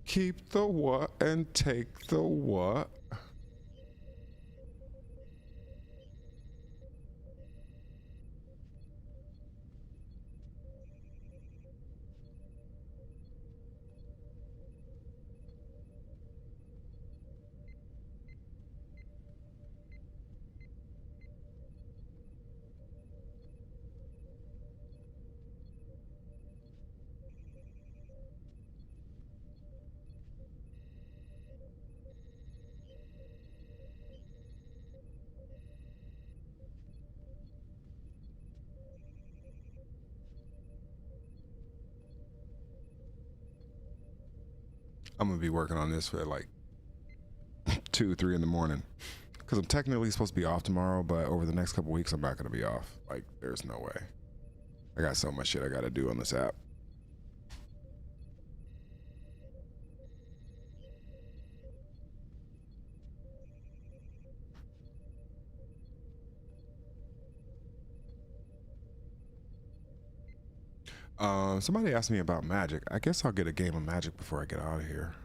Keep the what and take the what? I'm gonna be working on this for like 2, 3 in the morning. Because I'm technically supposed to be off tomorrow, but over the next couple weeks, I'm not gonna be off. Like, there's no way. I got so much shit I gotta do on this app. Somebody asked me about Magic. I guess I'll get a game of Magic before I get out of here.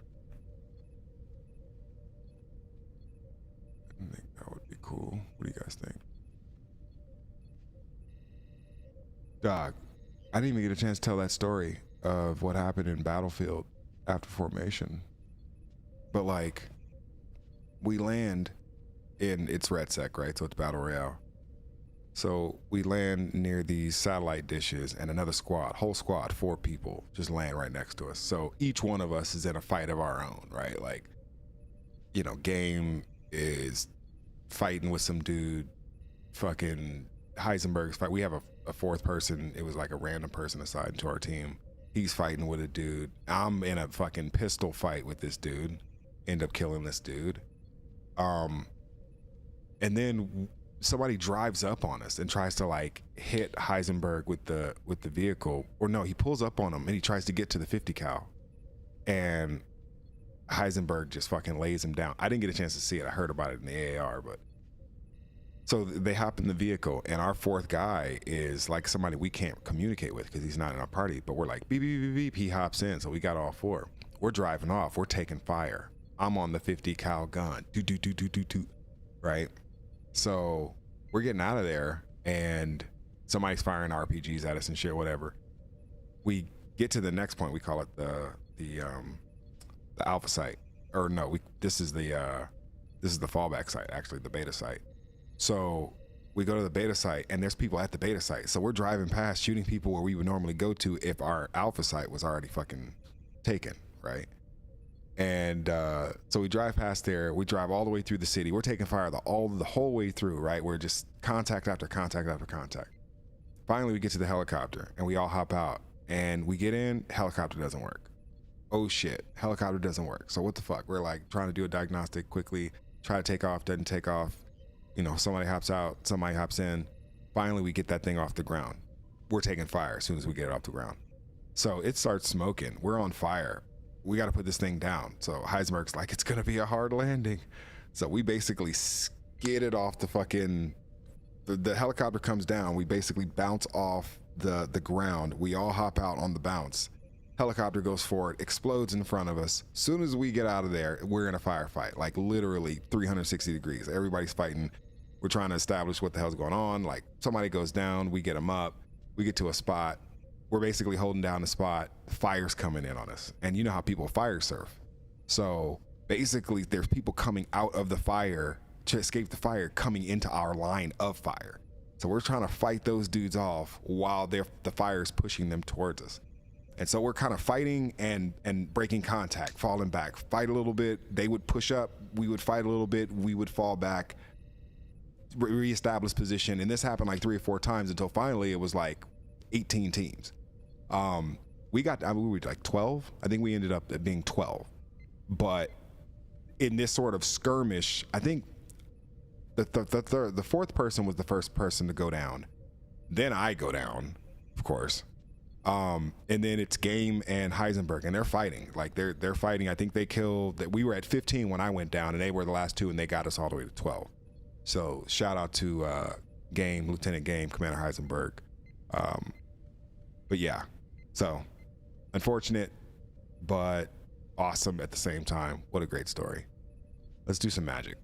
I think that would be cool. What do you guys think? Dog, I didn't even get a chance to tell that story of what happened in Battlefield after formation. But like, we land in, it's RedSec, right? So it's Battle Royale. So we land near these satellite dishes and another squad, whole squad, 4 people, just land right next to us. So each one of us is in a fight of our own, right? Like, you know, Game is fighting with some dude, fucking Heisenberg's fight. We have a 4th person. It was like a random person assigned to our team. He's fighting with a dude. I'm in a fucking pistol fight with this dude. End up killing this dude. And then somebody drives up on us and tries to like hit Heisenberg with the vehicle, or no, he pulls up on him and he tries to get to the 50 cal, and Heisenberg just fucking lays him down. I didn't get a chance to see it. I heard about it in the AAR, but So they hop in the vehicle, and our fourth guy is like somebody we can't communicate with because he's not in our party. But we're like, beep, beep, beep, beep. He hops in, so we got all four. We're driving off. We're taking fire. I'm on the 50 cal gun. Do, do, do, do, do, do. Right? So we're getting out of there, and somebody's firing RPGs at us and shit, whatever. We get to the next point. We call it the alpha site. Or no, this is the fallback site, actually, the beta site. So we go to the beta site, and there's people at the beta site. So we're driving past, shooting people where we would normally go to if our alpha site was already fucking taken, right? And so we drive past there. We drive all the way through the city. We're taking fire the whole way through, right? We're just contact after contact after contact. Finally, we get to the helicopter, and we all hop out. And we get in, helicopter doesn't work. Oh shit, helicopter doesn't work. So what the fuck? We're like trying to do a diagnostic quickly, try to take off, doesn't take off. You know, somebody hops out, somebody hops in. Finally, we get that thing off the ground. We're taking fire as soon as we get it off the ground. So it starts smoking. We're on fire. We got to put this thing down. So Heisenberg's like, it's going to be a hard landing. So we basically skidded off the fucking, the helicopter comes down. We basically bounce off the ground. We all hop out on the bounce. Helicopter goes forward, explodes in front of us. Soon as we get out of there, we're in a firefight, like literally 360 degrees. Everybody's fighting. We're trying to establish what the hell's going on. Like somebody goes down, we get them up, we get to a spot. We're basically holding down the spot. Fire's coming in on us. And you know how people fire surf. So basically there's people coming out of the fire to escape the fire, coming into our line of fire. So we're trying to fight those dudes off while the fire is pushing them towards us. And so we're kind of fighting and breaking contact, falling back, fight a little bit. They would push up, we would fight a little bit, we would fall back, reestablish position. And this happened like 3 or 4 times until finally it was like 18 teams. We were like 12. I think we ended up being 12. But in this sort of skirmish, I think the fourth person was the first person to go down. Then I go down, of course. And then it's Game and Heisenberg, and they're fighting. Like they're fighting. I think they killed that. We were at 15 when I went down, and they were the last 2, and they got us all the way to 12. So shout out to Game, Lieutenant Game, Commander Heisenberg. But yeah, so unfortunate, but awesome at the same time. What a great story. Let's do some magic.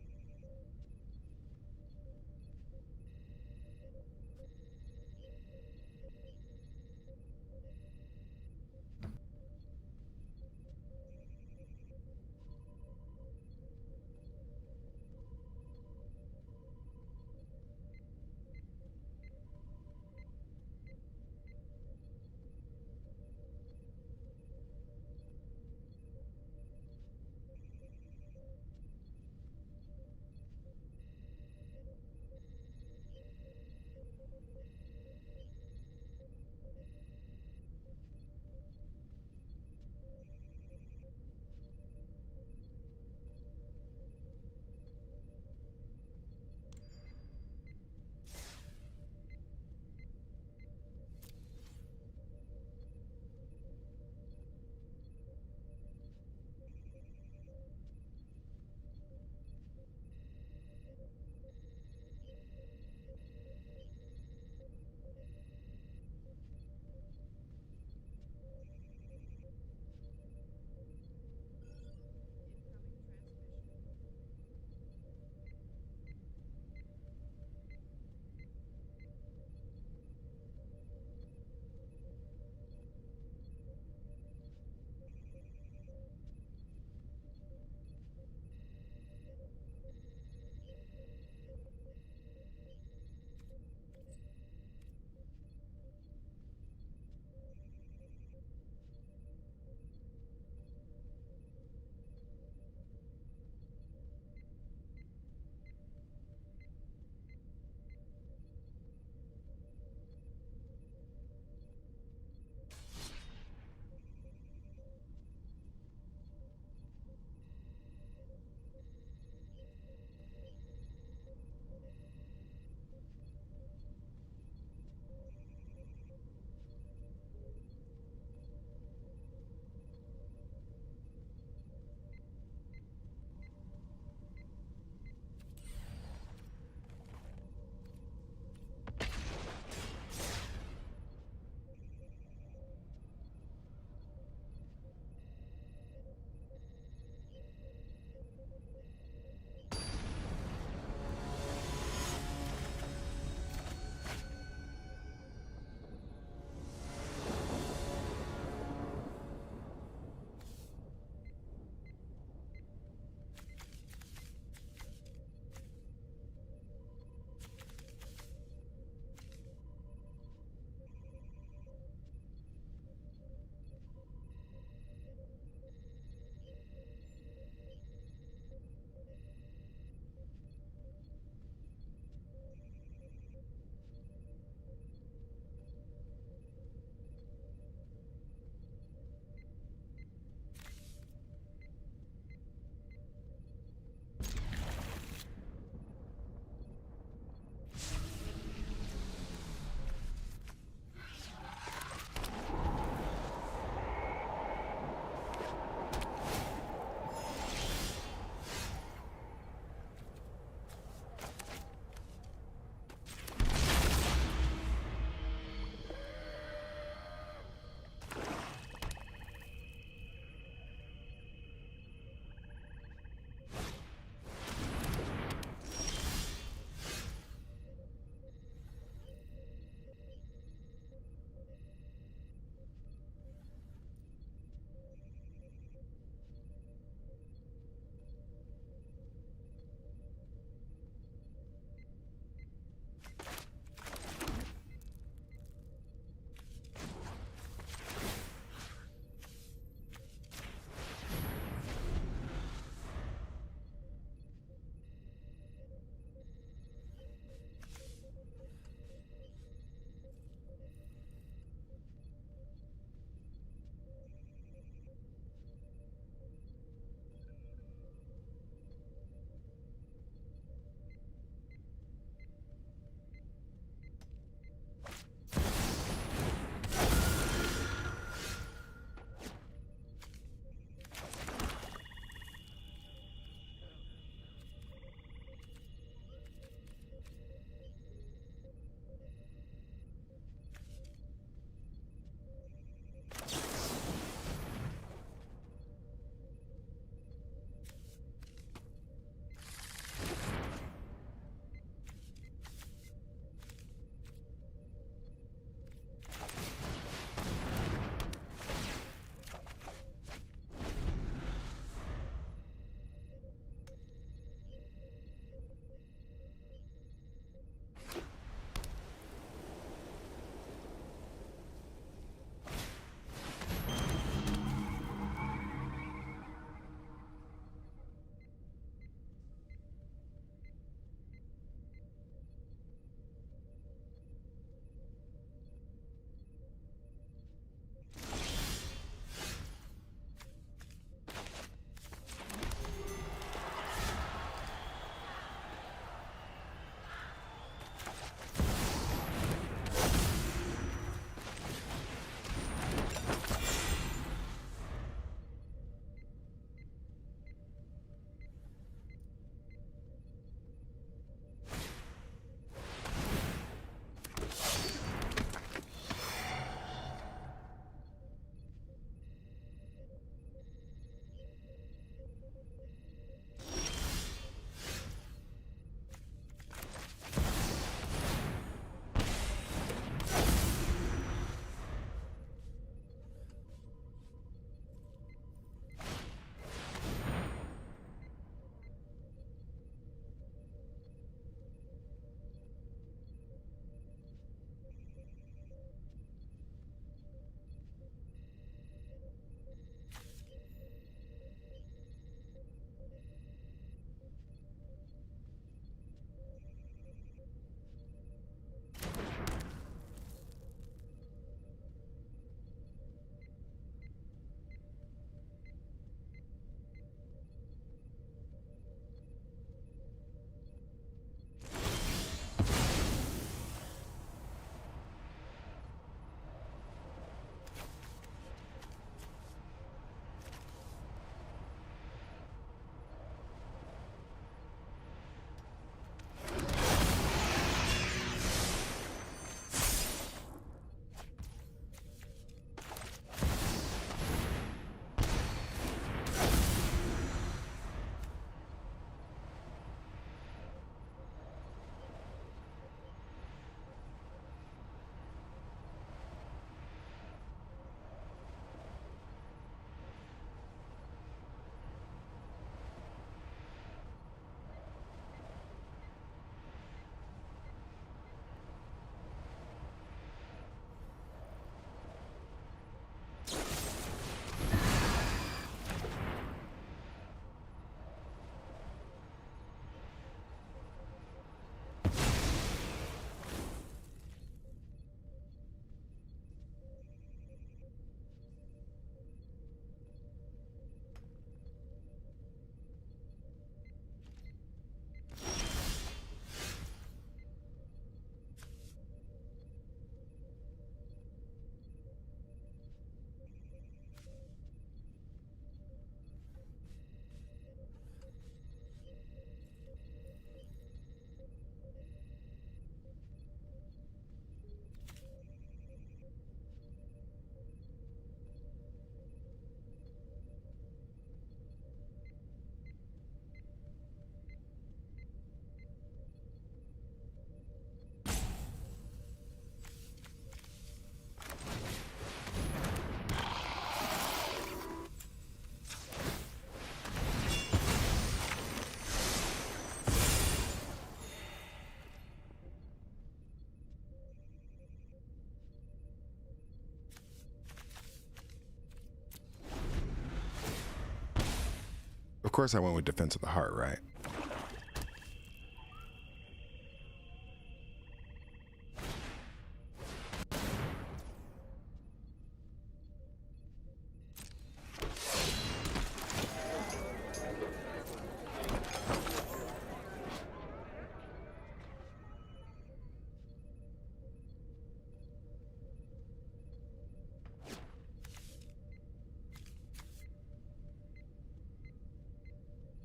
course I went with Defense of the Heart, right?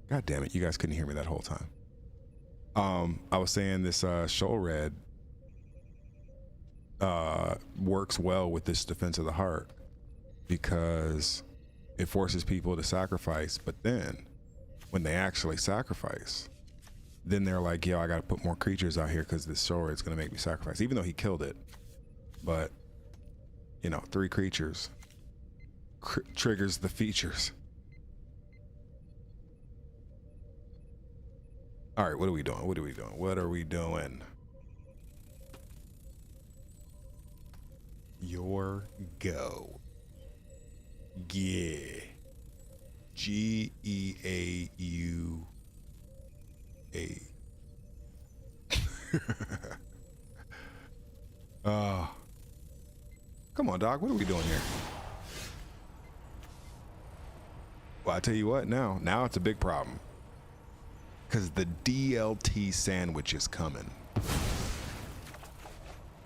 God damn it, you guys couldn't hear me that whole time. I was saying this Shoal Red works well with this Defense of the Heart because it forces people to sacrifice, but then when they actually sacrifice, then they're like, yo, I gotta put more creatures out here because this Shoal Red's gonna make me sacrifice, even though he killed it. But, you know, 3 creatures triggers the features. All right, what are we doing? What are we doing? What are we doing? Your go. Yeah. G-E-A-U-A. Come on, dog. What are we doing here? Well, I tell you what, now it's a big problem. Because the DLT sandwich is coming.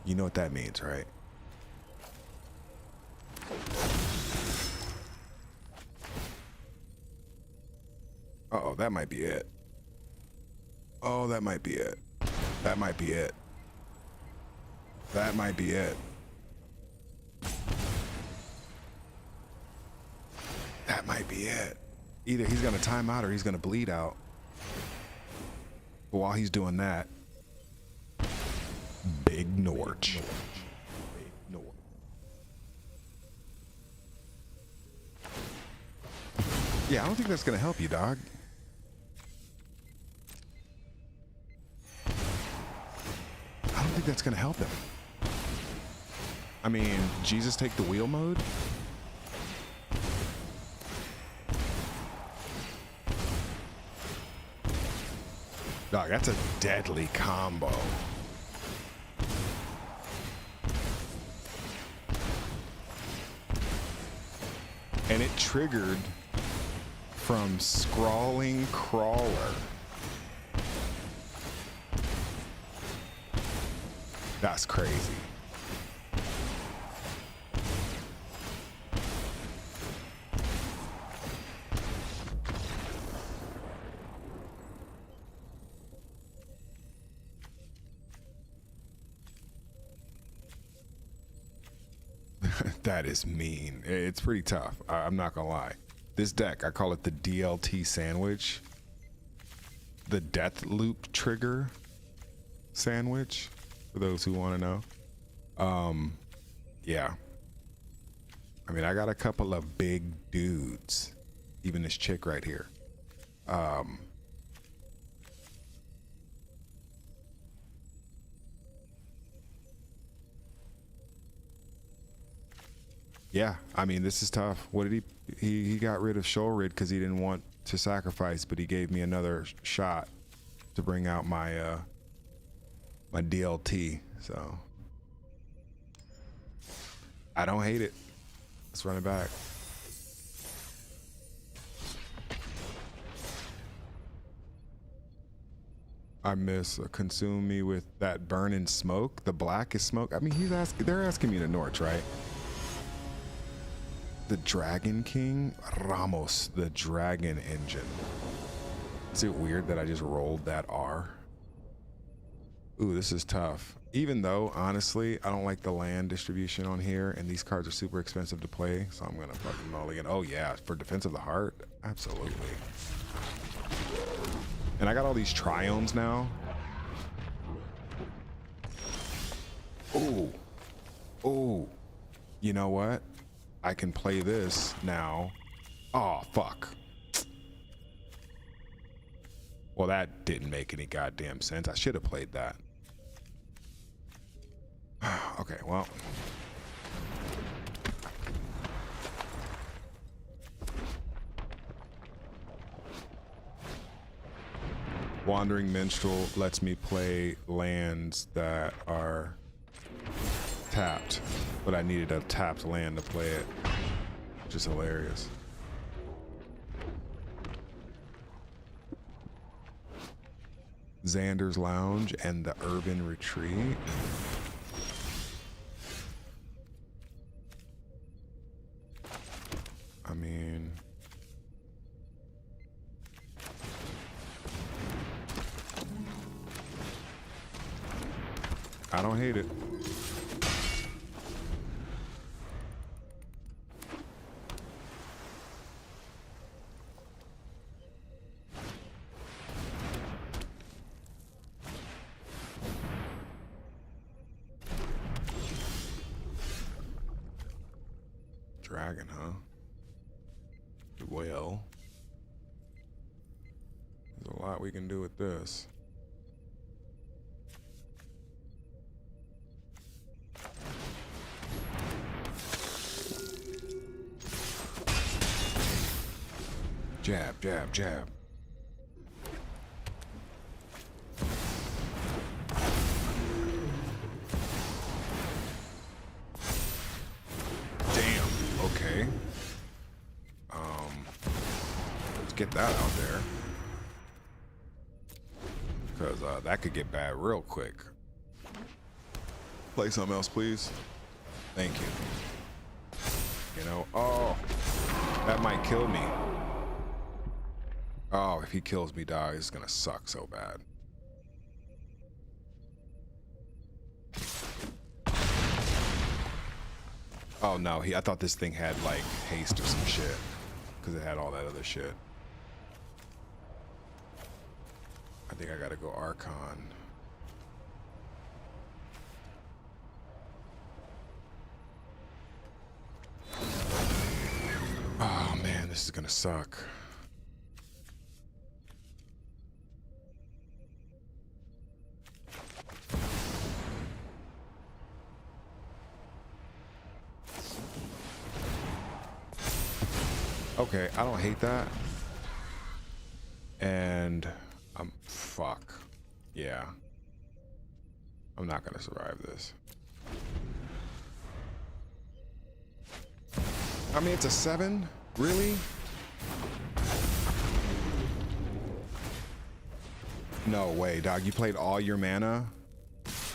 You know what that means, right? Uh-oh, that might be it. Oh, that might be it. That might be it. That might be it. That might be it. Either he's gonna time out or he's gonna bleed out. But while he's doing that, Big Norch. Yeah, I don't think that's gonna help you, dog. I don't think that's gonna help him. I mean, Jesus take the wheel mode? Dog, that's a deadly combo. And it triggered from Scrawling Crawler. That's crazy. That is mean. It's pretty tough. I'm not gonna lie. This deck, I call it the DLT sandwich. The death loop trigger sandwich, for those who want to know. Yeah. I mean, I got a couple of big dudes. Even this chick right here. Yeah, I mean, this is tough. What did he got rid of Shoal Red because he didn't want to sacrifice, but he gave me another shot to bring out my my DLT. So I don't hate it. Let's run it back. I miss consume me with that burning smoke. The blackest smoke. I mean, they're asking me to Norch, right? The Dragon King Ramos, the Dragon Engine. Is it weird that I just rolled that R? Ooh, this is tough. Even though, honestly, I don't like the land distribution on here, and these cards are super expensive to play, so I'm gonna fucking mulligan. Oh yeah, for Defense of the Heart, absolutely. And I got all these triomes now. Ooh, ooh. You know what? I can play this now. Oh, fuck. Well, that didn't make any goddamn sense. I should have played that. Okay, well. Wandering Minstrel lets me play lands that are tapped, but I needed a tapped land to play it, which is hilarious. Xander's Lounge and the Urban Retreat. I mean, I don't hate it. Dragon, huh? Well, there's a lot we can do with this. Jab, jab, jab. Damn, okay. Let's get that out there. Because that could get bad real quick. Play something else, please. Thank you. You know, oh, that might kill me. Oh, if he kills me, dog, it's gonna suck so bad. Oh no, I thought this thing had like haste or some shit, because it had all that other shit. I think I gotta go Archon. Oh man, this is gonna suck. Okay, I don't hate that. And fuck. Yeah. I'm not gonna survive this. I mean, it's a 7? Really? No way, dog. You played all your mana?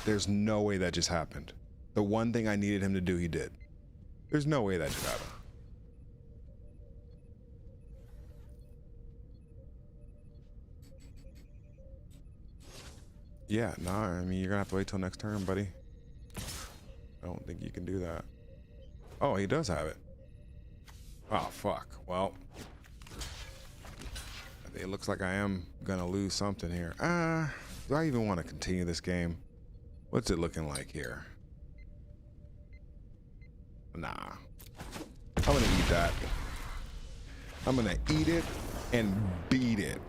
There's no way that just happened. The one thing I needed him to do, he did. There's no way that just happened. Yeah, nah, I mean, you're gonna have to wait till next turn, buddy. I don't think you can do that. Oh, he does have it. Oh, fuck. Well, it looks like I am gonna lose something here. Do I even want to continue this game? What's it looking like here? Nah. I'm gonna eat that. I'm gonna eat it and beat it.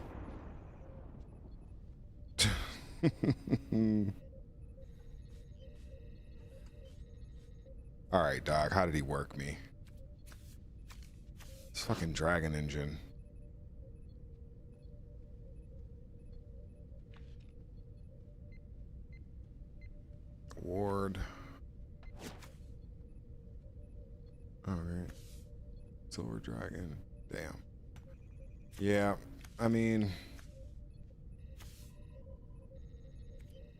All right, dog. How did he work me? This fucking dragon engine. Ward. All right. Silver dragon. Damn. Yeah. I mean,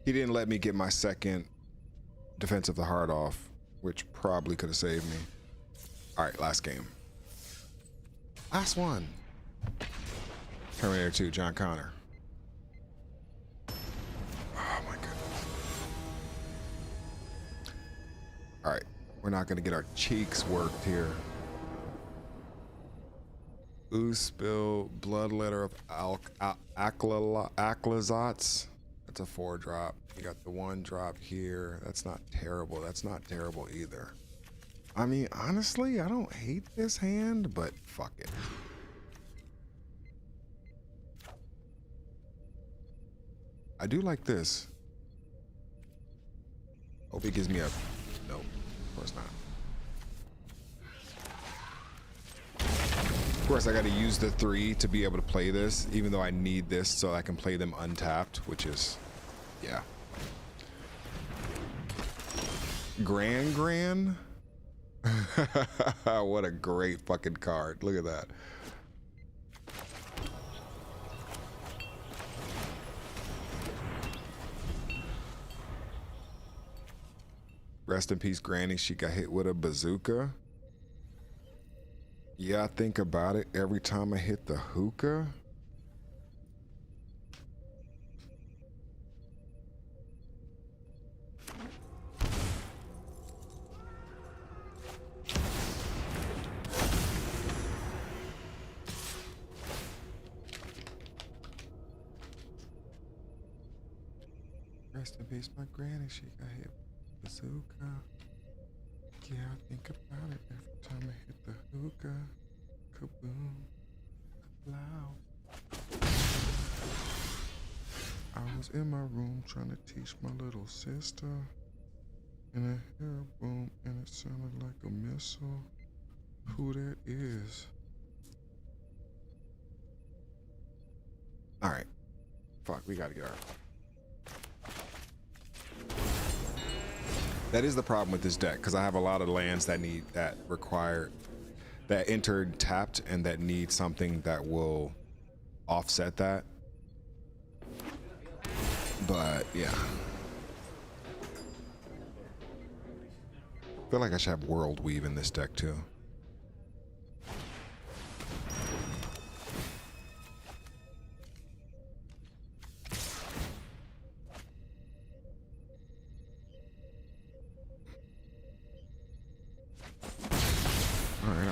he didn't let me get my second Defense of the Heart off, which probably could have saved me. All right, last game. Last one. Terminator 2, John Connor. Oh my goodness. All right, we're not gonna get our cheeks worked here. Ooze Spill, Bloodletter of Aclazotz. That's a 4-drop. You got the 1-drop here. That's not terrible. That's not terrible either. I mean, honestly, I don't hate this hand, but fuck it. I do like this. Hope it gives me a... Nope, of course not. Of course, I got to use the 3 to be able to play this, even though I need this so I can play them untapped, which is, yeah. Gran. What a great fucking card. Look at that. Rest in peace, Granny. She got hit with a bazooka. Yeah, I think about it every time I hit the hookah. Rest in peace, my granny. She got hit with a bazooka. Yeah, I think about it every time I hit the hookah. Kaboom. Loud. I was in my room trying to teach my little sister. And I hear a boom and it sounded like a missile. Who that is? Alright. Fuck, we gotta get our... That is the problem with this deck, because I have a lot of lands that entered tapped and that need something that will offset that. But yeah. I feel like I should have World Weave in this deck too. Alright.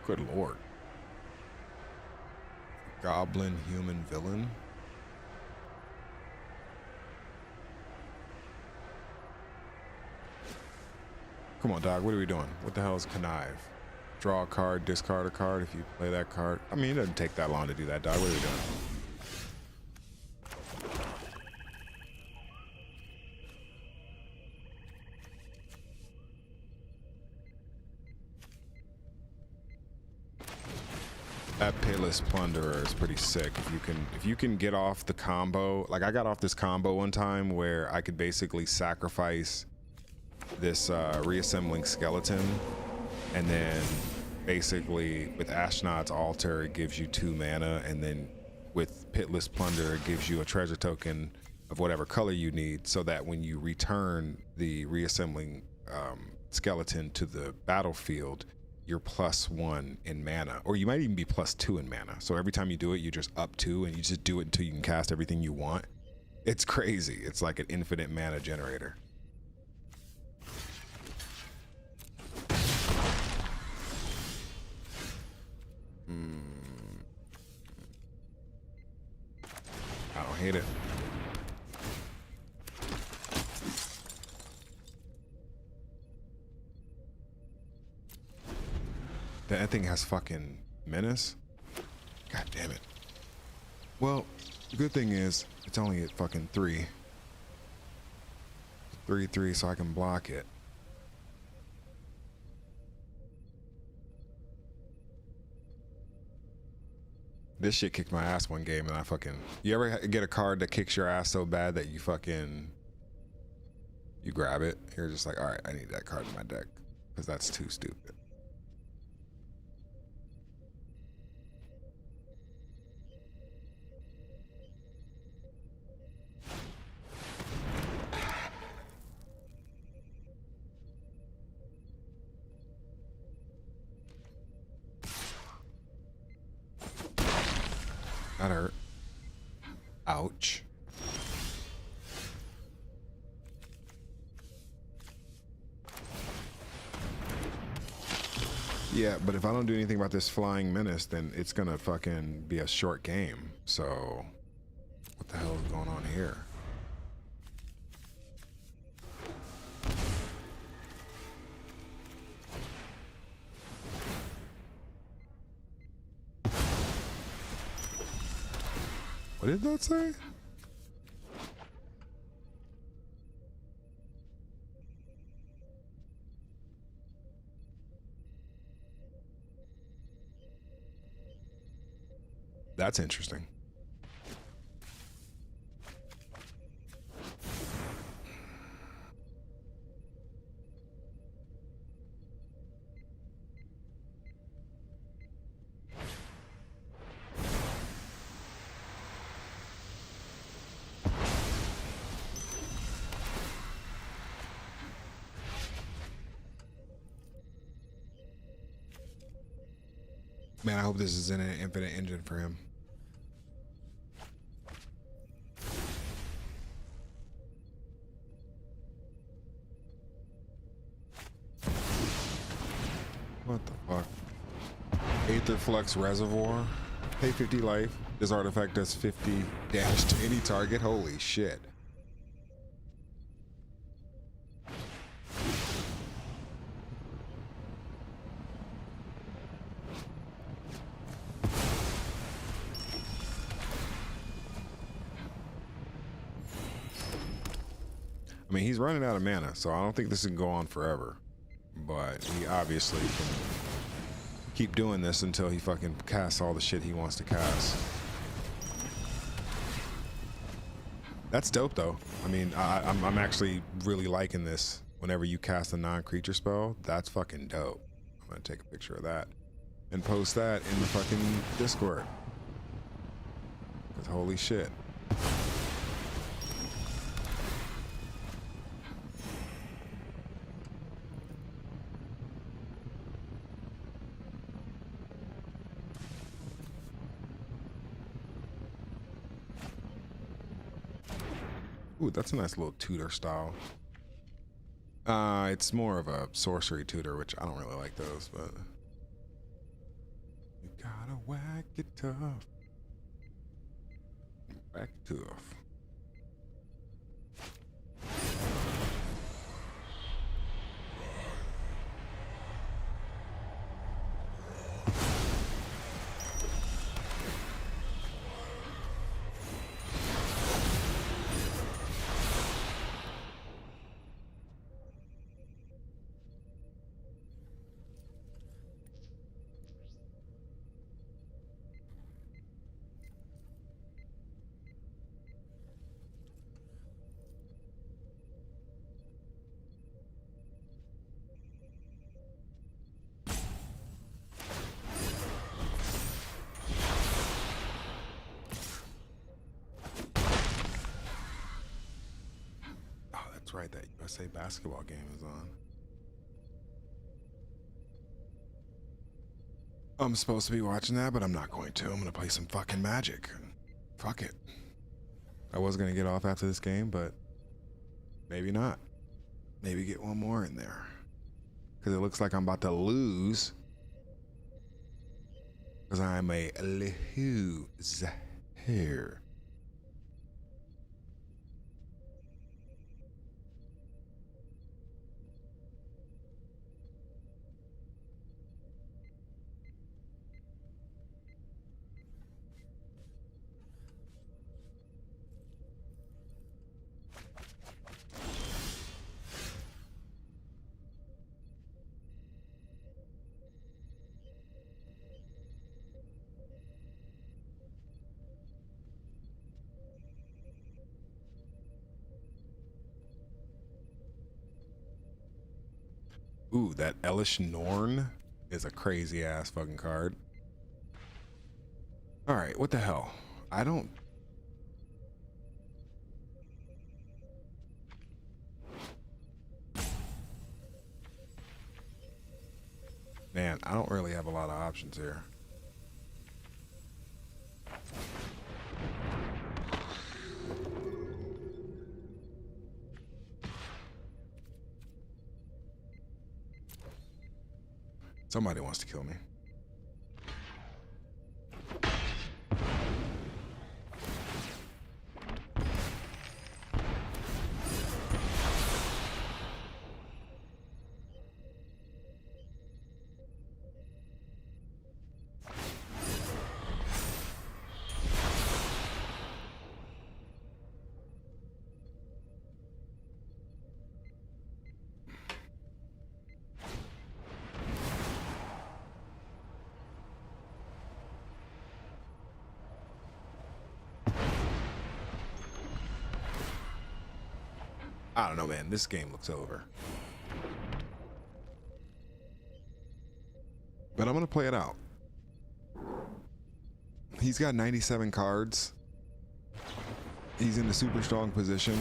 Good lord. Goblin human villain. Come on, dog. What are we doing? What the hell is connive? Draw a card, discard a card if you play that card. I mean, it doesn't take that long to do that, dog. What are we doing? That Pitless Plunderer is pretty sick. If you can get off the combo, like I got off this combo one time where I could basically sacrifice this reassembling skeleton, and then basically with Ashnod's Altar it gives you 2 mana, and then with Pitless Plunderer it gives you a treasure token of whatever color you need, so that when you return the reassembling skeleton to the battlefield, you're +1 in mana, or you might even be +2 in mana. So every time you do it, you just up 2, and you just do it until you can cast everything you want. It's crazy. It's like an infinite mana generator. I don't hate it. That thing has fucking menace. God damn it. Well, the good thing is it's only at fucking 3. 3/3, so I can block it. This shit kicked my ass one game, and I fucking... You ever get a card that kicks your ass so bad that you fucking... You grab it, you're just like, alright, I need that card in my deck, because that's too stupid. That hurt. Ouch. Yeah, but if I don't do anything about this flying menace, then it's gonna fucking be a short game. So, what the hell is going on here? What did that say? That's interesting. Man, I hope this is in an infinite engine for him. What the fuck? Aether Flux Reservoir. Pay 50 life. This artifact does 50 damage to any target. Holy shit. I mean, he's running out of mana, so I don't think this can go on forever. But he obviously can keep doing this until he fucking casts all the shit he wants to cast. That's dope, though. I mean, I'm actually really liking this. Whenever you cast a non-creature spell, that's fucking dope. I'm gonna take a picture of that and post that in the fucking Discord. 'Cause holy shit. Ooh, that's a nice little tutor style. It's more of a sorcery tutor, which I don't really like those, but you gotta whack it tough. Whack tough. Right, that USA basketball game is on. I'm supposed to be watching that, but I'm not going to. I'm gonna play some fucking Magic. Fuck it. I was gonna get off after this game, but maybe not. Maybe get one more in there. Because it looks like I'm about to lose. Because I'm a loser here. Ooh, that Elish Norn is a crazy ass fucking card. All right, what the hell? I don't... Man, I don't really have a lot of options here. Somebody wants to kill me. I don't know, man. This game looks over. But I'm going to play it out. He's got 97 cards. He's in a super strong position.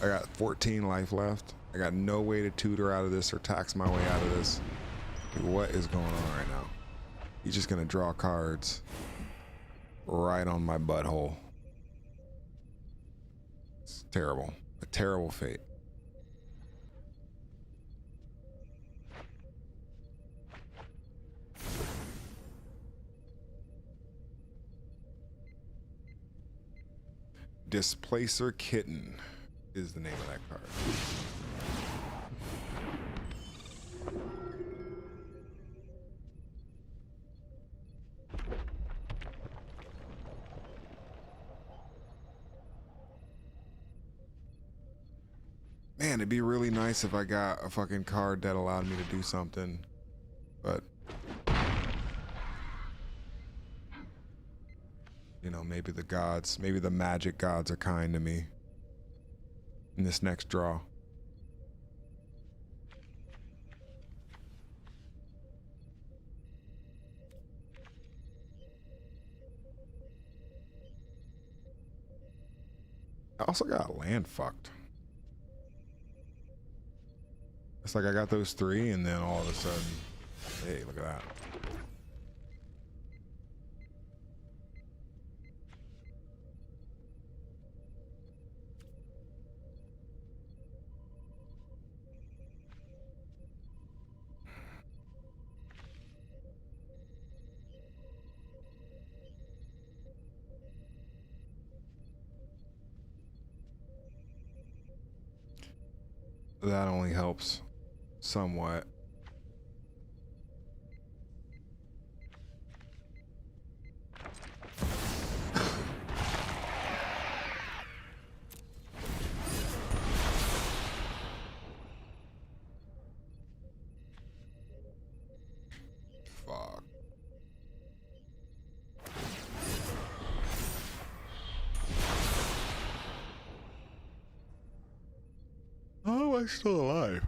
I got 14 life left. I got no way to tutor out of this or tax my way out of this. What is going on right now? He's just going to draw cards right on my butthole. It's terrible. A terrible fate. Displacer Kitten is the name of that card. Man, it'd be really nice if I got a fucking card that allowed me to do something, but you know, maybe the gods, maybe the magic gods are kind to me in this next draw. I also got land fucked. It's like I got those three and then all of a sudden, hey, look at that. That only helps somewhat. Fuck. How am I still alive?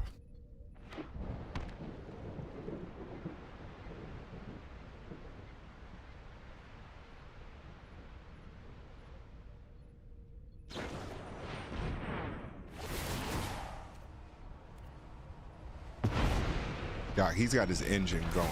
God, he's got his engine going.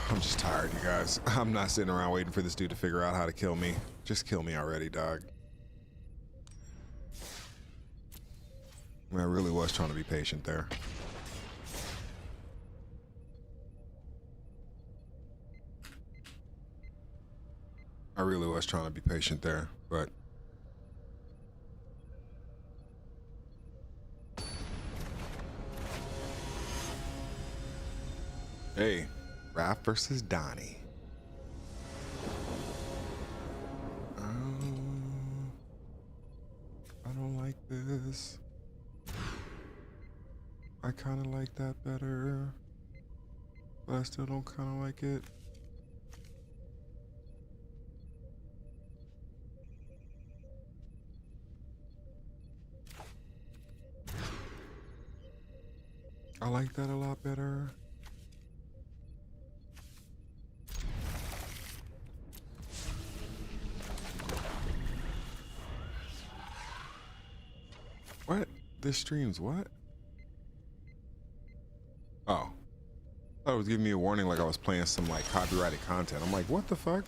I'm just tired, you guys. I'm not sitting around waiting for this dude to figure out how to kill me. Just kill me already, dog. I mean, I really was trying to be patient there. I really was trying to be patient there, but hey, Raph versus Donnie. I don't like this. I kind of like that better, but I still don't kind of like it. I like that a lot better. What? This stream's what? Oh. thought it was giving me a warning like I was playing some like copyrighted content. I'm like, what the fuck?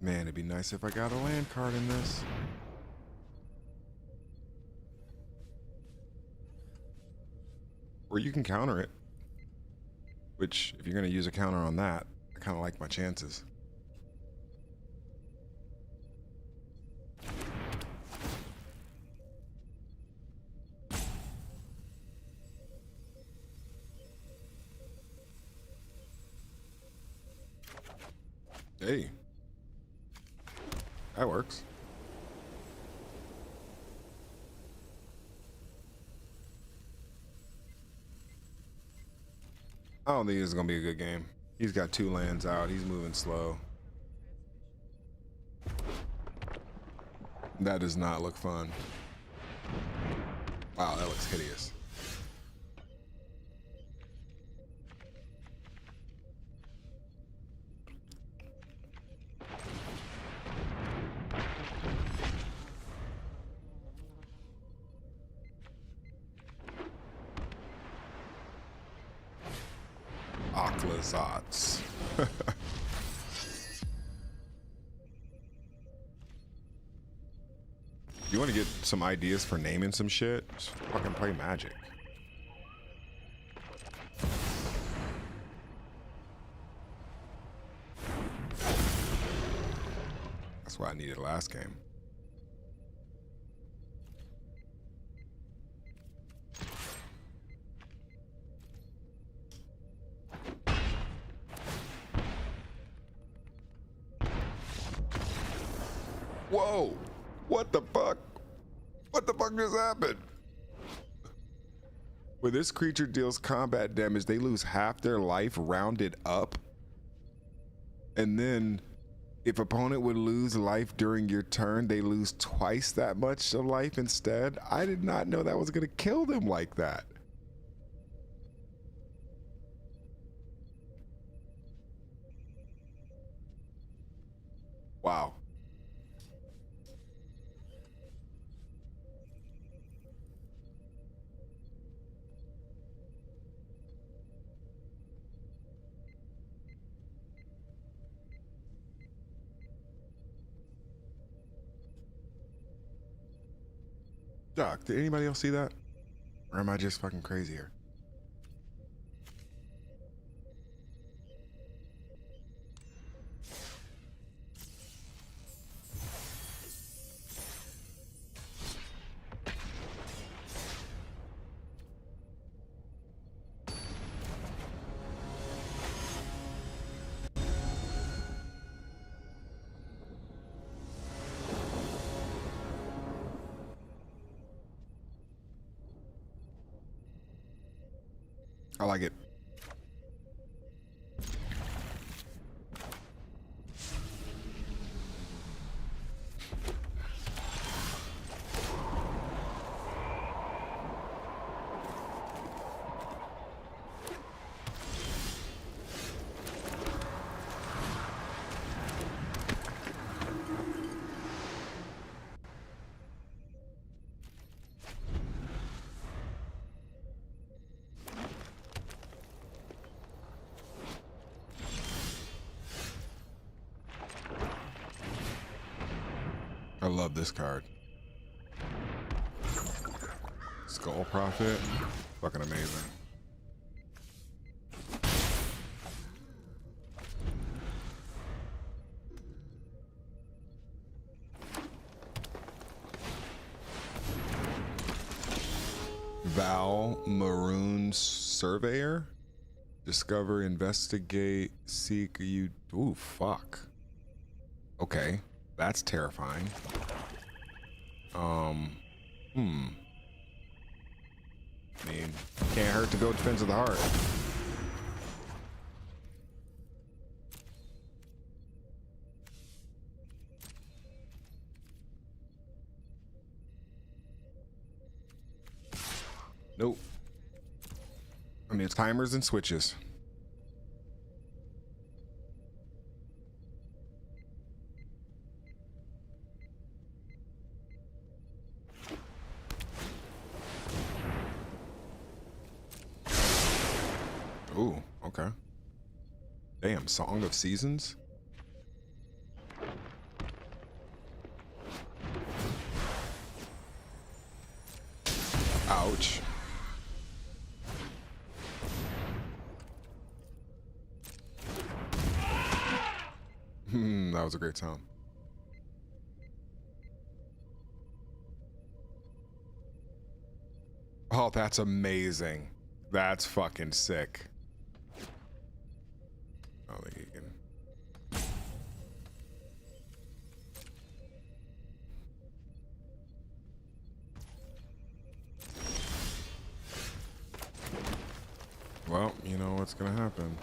Man, it'd be nice if I got a land card in this. Or you can counter it. Which, if you're going to use a counter on that, I kind of like my chances. Hey. That works. I don't think this is gonna be a good game. He's got 2 lands out. He's moving slow. That does not look fun. Wow, that looks hideous. Oklazats. You want to get some ideas for naming some shit? Just fucking play Magic. That's what I needed last game. Whoa! What the fuck? What the fuck just happened? When this creature deals combat damage, they lose half their life rounded up. And then, if opponent would lose life during your turn, they lose twice that much of life instead. I did not know that was gonna kill them like that. Wow. Doc, did anybody else see that? Or am I just fucking crazy here? I like it. I love this card. Skull Prophet, fucking amazing. Val Maroon Surveyor. Discover, investigate, seek you. Ooh, fuck. Okay. That's terrifying. I mean, can't hurt to go defense of the heart. Nope. I mean, it's timers and switches. Ooh, okay. Damn, Song of Seasons? Ouch. That was a great sound. Oh, that's amazing. That's fucking sick. I don't think he can. Well, you know what's gonna happen.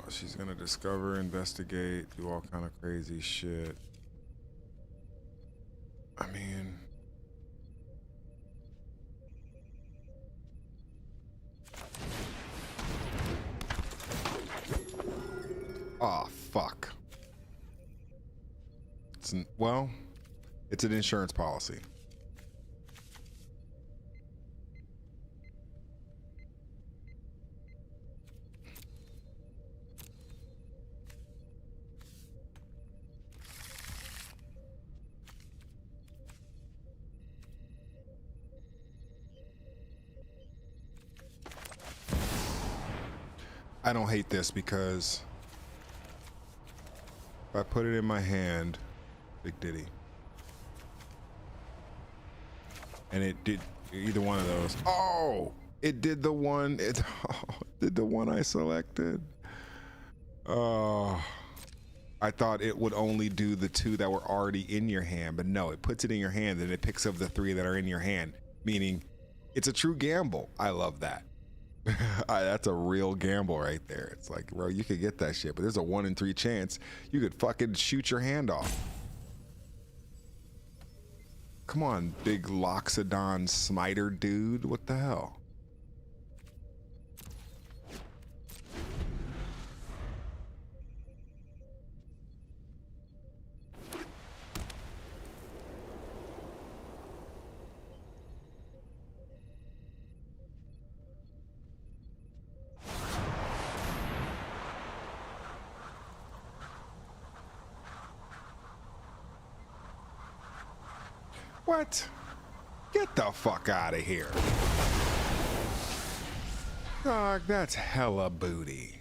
She's gonna discover, investigate, do all kind of crazy shit. I mean, oh fuck. Well, it's an insurance policy. I don't hate this because if I put it in my hand, Big Diddy, and it did either one of those. Oh, it did the one. It did the one I selected. Oh, I thought it would only do the two that were already in your hand, but no, it puts it in your hand and it picks up the three that are in your hand, meaning it's a true gamble. I love that. That's a real gamble right there. It's like, bro, you could get that shit, but there's a 1 in 3 chance you could fucking shoot your hand off. Come on, big Loxodon smiter dude. What the hell? What? Get the fuck out of here. Dog, that's hella booty.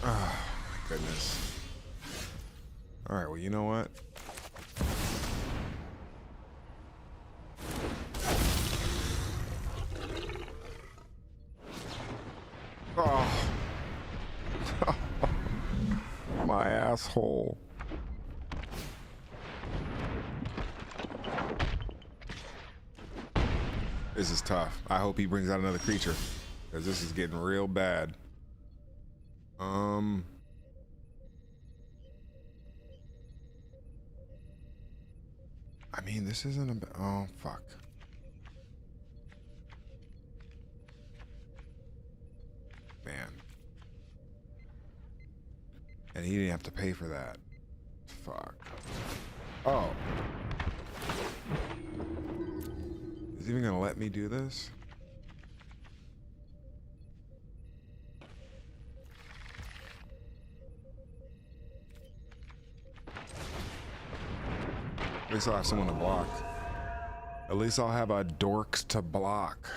Oh, my goodness. All right, well, you know what? Oh. My asshole. This is tough. I hope he brings out another creature, because this is getting real bad. I mean, this isn't a... Oh, fuck. Man. And he didn't have to pay for that. Fuck. Oh. Is he even gonna let me do this? At least I'll have someone to block. At least I'll have a dorks to block.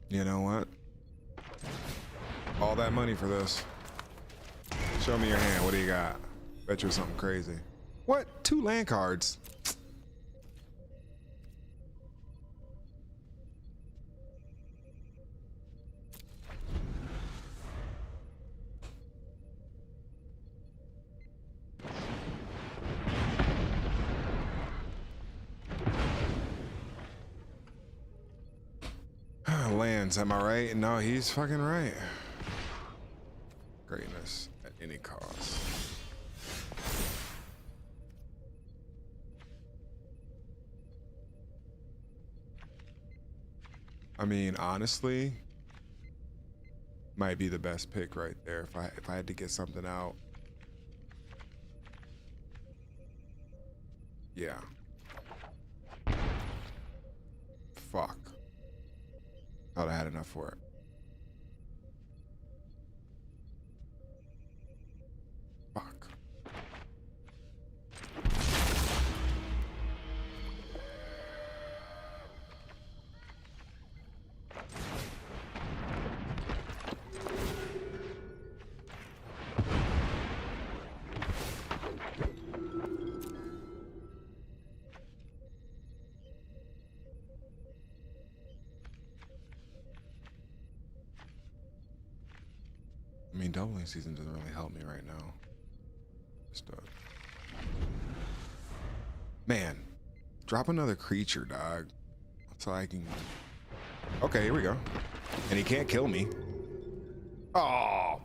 You know what? All that money for this. Show me your hand. What do you got? Bet you something crazy. What? 2 land cards? lands, am I right? No, he's fucking right. Greatness at any cost. I mean, honestly, might be the best pick right there if I had to get something out. Yeah. Fuck. Thought I had enough for it. Fuck. I mean, doubling season doesn't really help me right now. Just man, drop another creature, dog. So I can. Okay, here we go. And he can't kill me. Oh.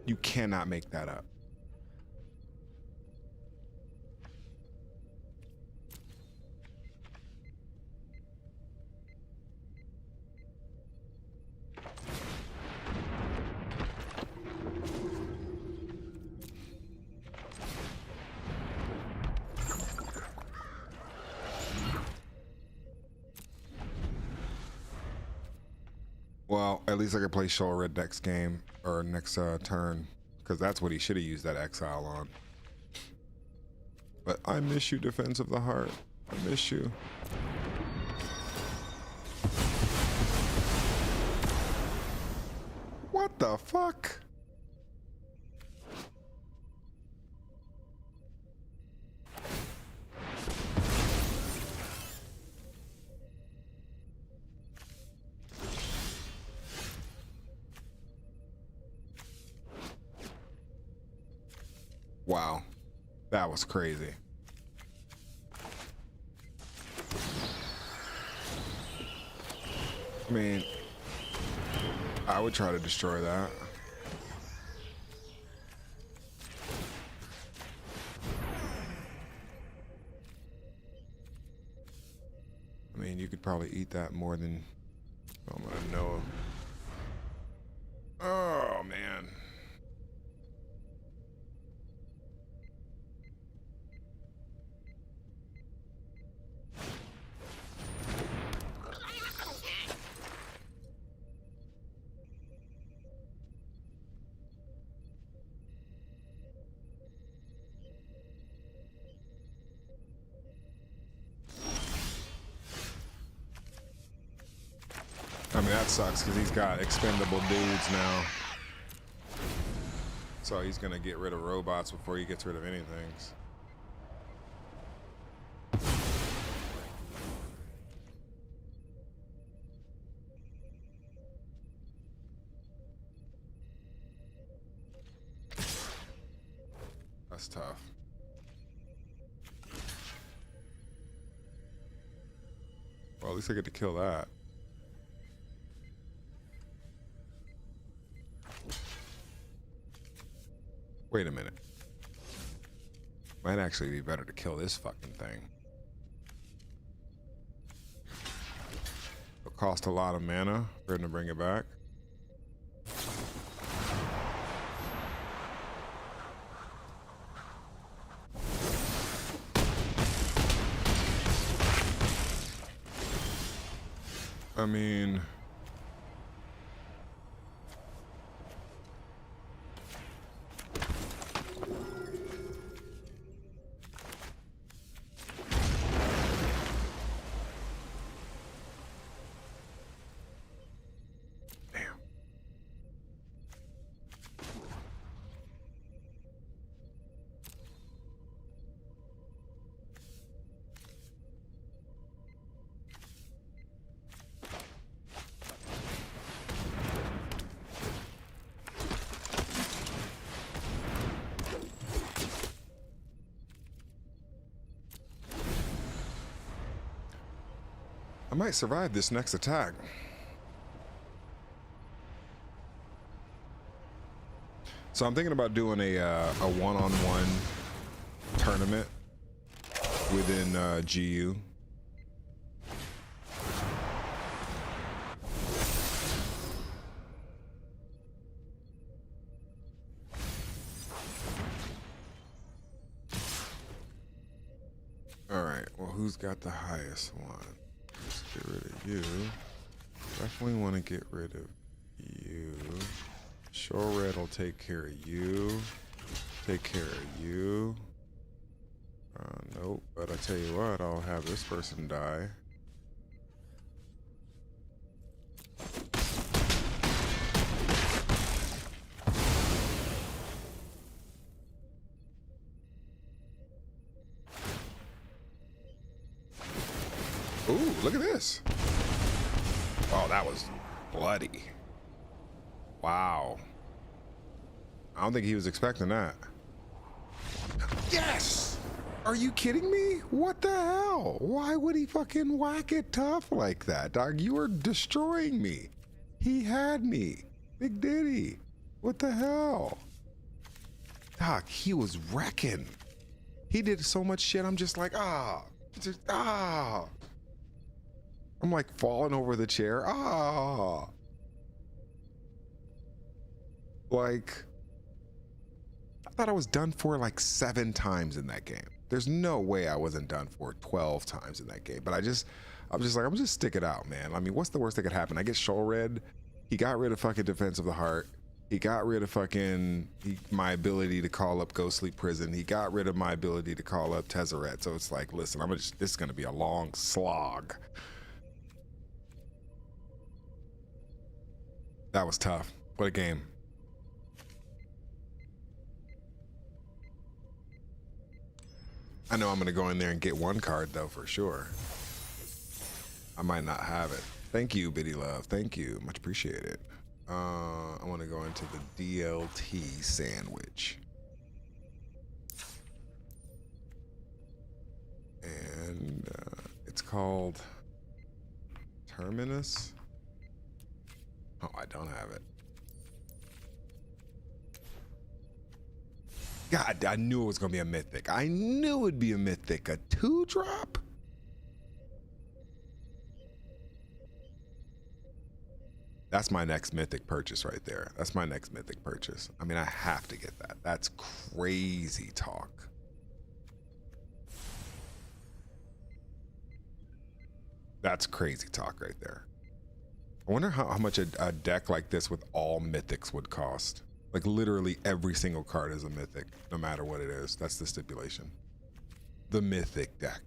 You cannot make that up. Well, at least I could play Shoal Red next game or next turn, because that's what he should have used that exile on. But I miss you, Defense of the Heart. I miss you. What the fuck? Wow, that was crazy. I mean, I would try to destroy that. I mean, you could probably eat that more than I'm gonna know. Oh, man. I mean, that sucks because he's got expendable dudes now. So he's gonna get rid of robots before he gets rid of anything. That's tough. Well, at least I get to kill that. Wait a minute. Might actually be better to kill this fucking thing. It'll cost a lot of mana for him to bring it back. I mean... I might survive this next attack. So I'm thinking about doing a one-on-one tournament within GU. All right, well, who's got the highest one? Let's get rid of you. Definitely want to get rid of you. Sure Red will take care of you. Take care of you. Nope, but I tell you what, I'll have this person die. Ooh, look at this. Oh, that was bloody. Wow. I don't think he was expecting that. Yes! Are you kidding me? What the hell? Why would he fucking whack it tough like that, dog? You were destroying me. He had me. Big Diddy. What the hell? Doc, he was wrecking. He did so much shit. I'm just like, I'm like falling over the chair. Like, I thought I was done for like 7 times in that game. There's no way I wasn't done for 12 times in that game. But I'm just like, I'm just stick it out, man. I mean, what's the worst that could happen? I get Shoal Red. He got rid of fucking Defense of the Heart. He got rid of fucking my ability to call up Ghost Sleep Prison. He got rid of my ability to call up Tezzeret. So it's like, listen, this is gonna be a long slog. That was tough. What a game. I know I'm gonna go in there and get one card though, for sure. I might not have it. Thank you, Biddy Love. Thank you, much appreciated. I want to go into the DLT sandwich. And it's called Terminus. Oh, I don't have it. God, I knew it was gonna be a mythic. I knew it'd be a mythic. A 2-drop? That's my next mythic purchase right there. That's my next mythic purchase. I mean, I have to get that. That's crazy talk. That's crazy talk right there. I wonder how much a deck like this with all mythics would cost. Like literally every single card is a mythic, no matter what it is. That's the stipulation. The mythic deck.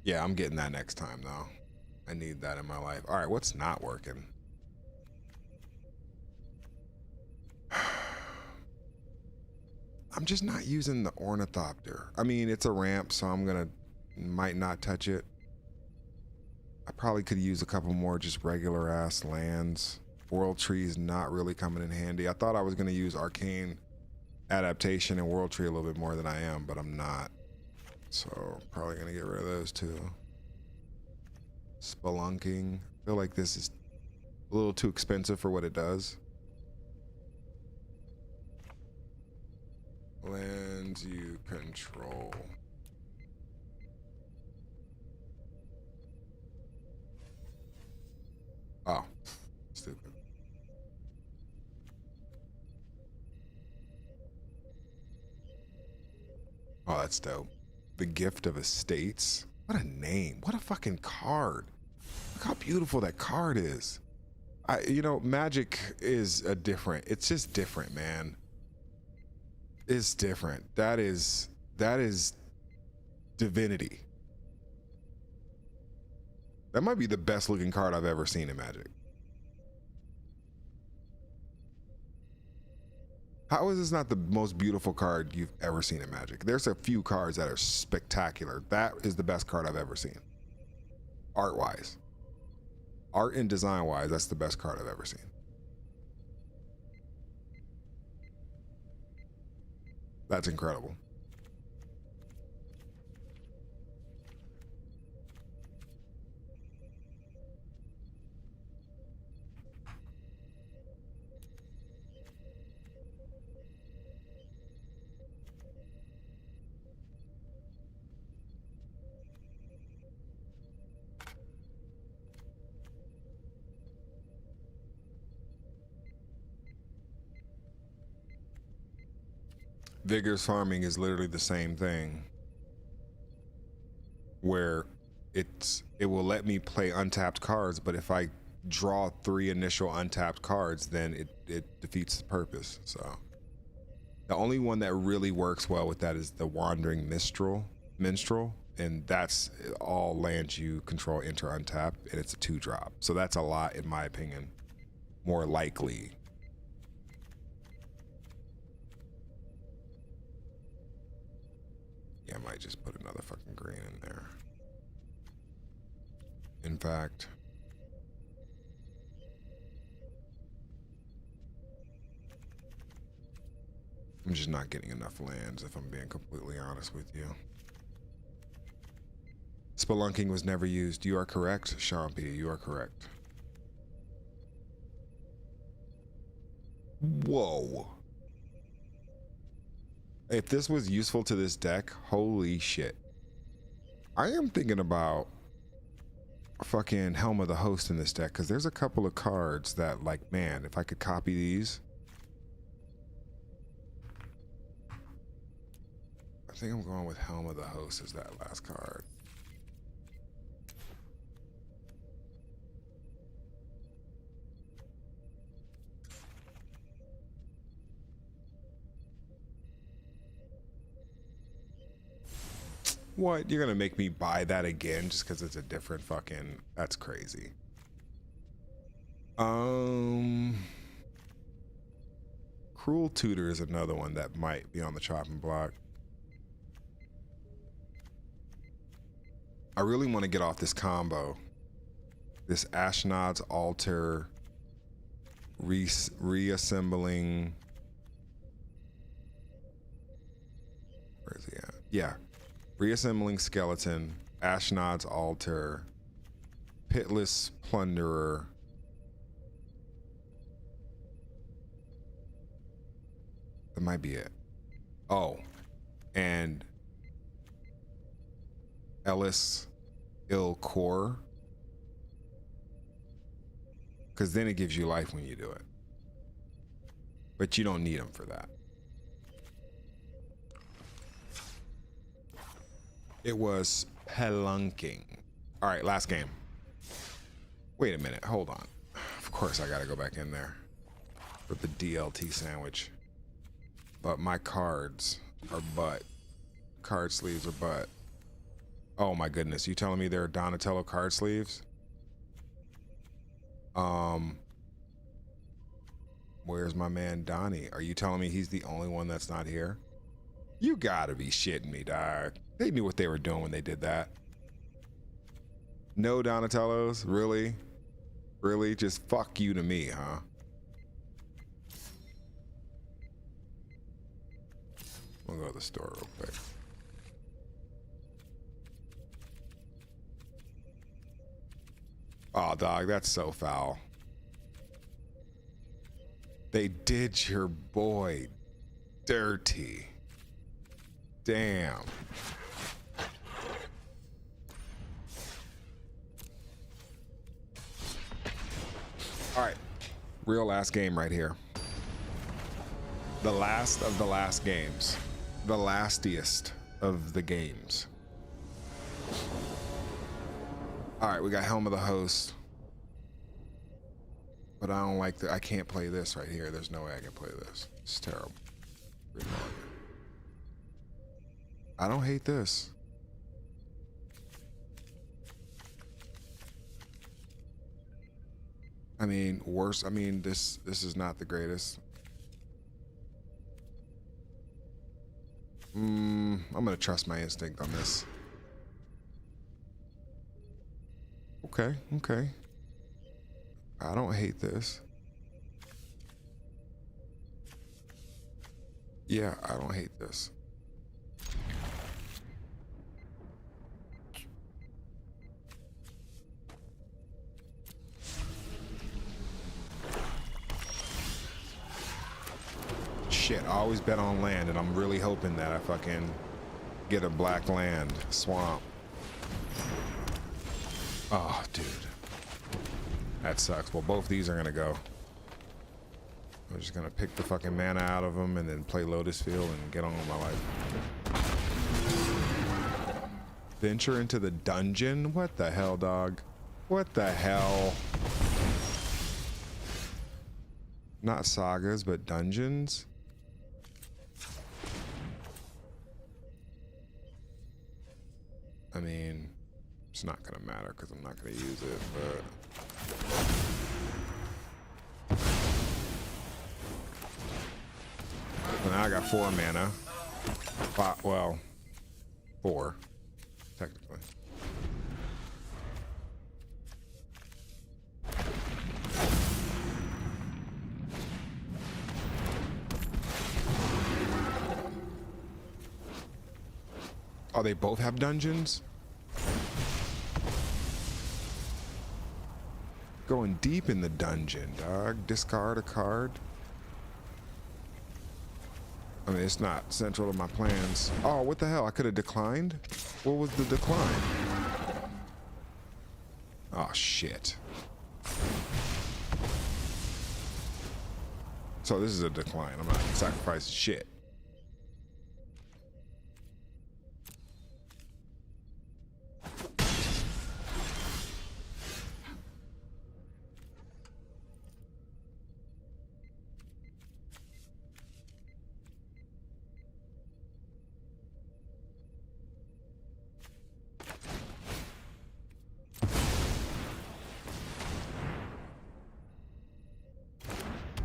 Yeah, I'm getting that next time though. I need that in my life. All right, what's not working? I'm just not using the Ornithopter. I mean, it's a ramp, so might not touch it. I probably could use a couple more just regular ass lands. World Tree is not really coming in handy. I thought I was gonna use Arcane Adaptation and World Tree a little bit more than I am, but I'm not. So probably gonna get rid of those two. Spelunking. I feel like this is a little too expensive for what it does. Lands you control. Oh, stupid. Oh, that's dope. The Gift of Estates. What a name. What a fucking card. Look how beautiful that card is. You know, Magic is it's just different, man. It's different. That is divinity. That might be the best looking card I've ever seen in Magic. How is this not the most beautiful card you've ever seen in Magic? There's a few cards that are spectacular. That is the best card I've ever seen. Art-wise. Art and design-wise, that's the best card I've ever seen. That's incredible. Vigorous farming is literally the same thing, where it will let me play untapped cards, but if I draw 3 initial untapped cards, then it defeats the purpose. So the only one that really works well with that is the Wandering Minstrel, and that's all lands you control enter untapped, and it's a 2-drop. So that's a lot, in my opinion, more likely. Yeah, I might just put another fucking green in there. In fact, I'm just not getting enough lands, if I'm being completely honest with you. Spelunking was never used. You are correct, Sean P. You are correct. Whoa. If this was useful to this deck, holy shit. I am thinking about fucking Helm of the Host in this deck, because there's a couple of cards that, like, man, if I could copy these. I think I'm going with Helm of the Host as that last card. What? You're gonna make me buy that again just because it's a different fucking... That's crazy. Cruel Tutor is another one that might be on the chopping block. I really want to get off this combo. This Ashnod's Altar reassembling... Where is he at? Yeah. Reassembling Skeleton, Ashnod's Altar, Pitless Plunderer, that might be it. Oh, and Ellis Il Core, because then it gives you life when you do it, but you don't need them for that. It was Pelunking. All right, last game. Wait a minute, hold on. Of course I gotta go back in there with the DLT sandwich. But my cards are butt. Card sleeves are butt. Oh my goodness, you telling me there are Donatello card sleeves? Where's my man Donnie? Are you telling me he's the only one that's not here? You gotta be shitting me, dog. They knew what they were doing when they did that. No Donatellos? Really? Really? Just fuck you to me, huh? We'll go to the store real quick. Oh, dog, that's so foul. They did your boy dirty. Damn. All right, real last game right here. The last of the last games. The lastiest of the games. All right, we got Helm of the Host. But I don't like that. I can't play this right here. There's no way I can play this. It's terrible. I don't hate this. I mean, worse. I mean, this is not the greatest. I'm gonna trust my instinct on this. Okay, okay. I don't hate this. Yeah, I don't hate this. Shit, I always bet on land, and I'm really hoping that I fucking get a black land swamp. Oh, dude. That sucks. Well, both these are gonna go. I'm just gonna pick the fucking mana out of them and then play Lotus Field and get on with my life. Venture into the dungeon? What the hell, dog? What the hell? Not sagas, but dungeons? I mean, it's not gonna matter because I'm not gonna use it, but... Well, now I got 4 mana. Well, 4, technically. Oh, they both have dungeons? Going deep in the dungeon, dog. Discard a card. I mean, it's not central to my plans. Oh, what the hell? I could have declined? What was the decline? Oh, shit. So this is a decline. I'm not sacrificing shit.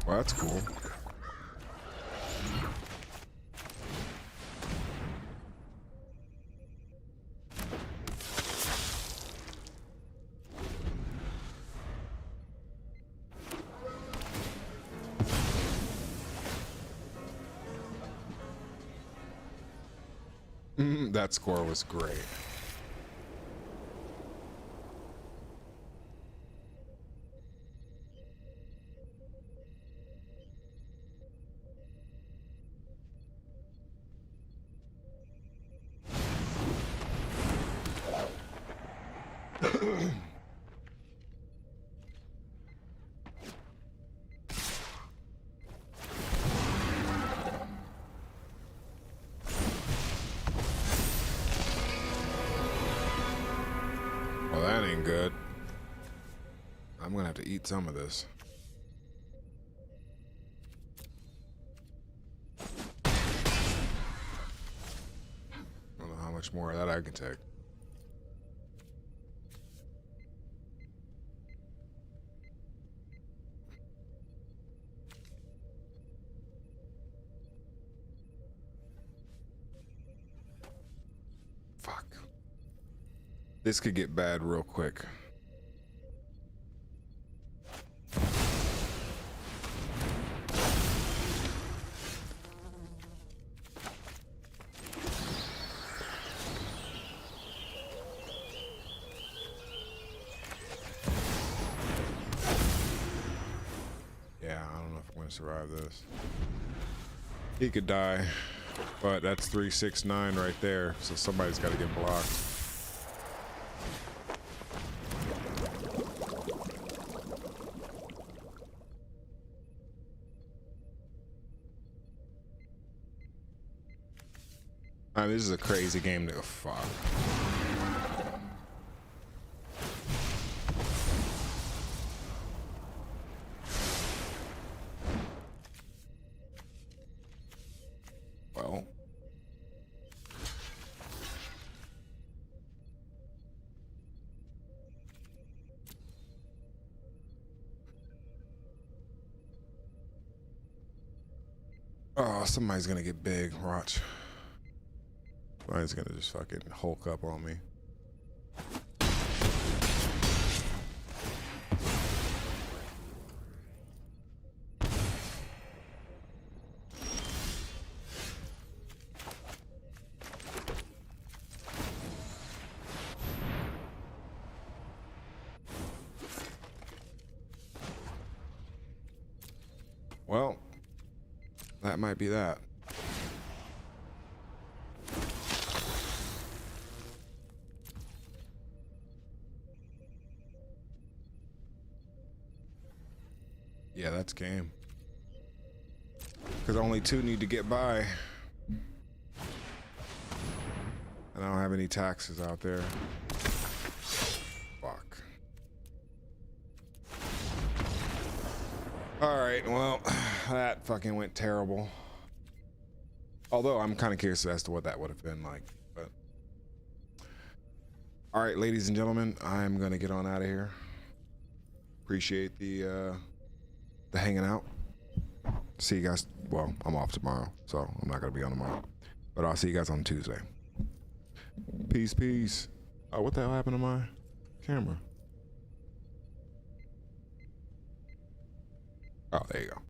Well, that's cool. That score was great. Well, that ain't good. I'm gonna have to eat some of this. I don't know how much more of that I can take. Fuck. This could get bad real quick. Yeah, I don't know if I'm gonna survive this. He could die, but that's 369 right there, so somebody's got to get blocked. This is a crazy game to fuck. Well. Oh, somebody's gonna get big, watch. Somebody's gonna just fucking Hulk up on me. Well, that might be that. Yeah, that's game. Because only 2 need to get by. And I don't have any taxes out there. Fuck. Alright, well, that fucking went terrible. Although I'm kind of curious as to what that would have been like. But alright, ladies and gentlemen, I'm gonna get on out of here. Appreciate the hanging out. See you guys. Well, I'm off tomorrow, so I'm not gonna be on tomorrow. But I'll see you guys on Tuesday. Peace, peace. Oh, what the hell happened to my camera? Oh, there you go.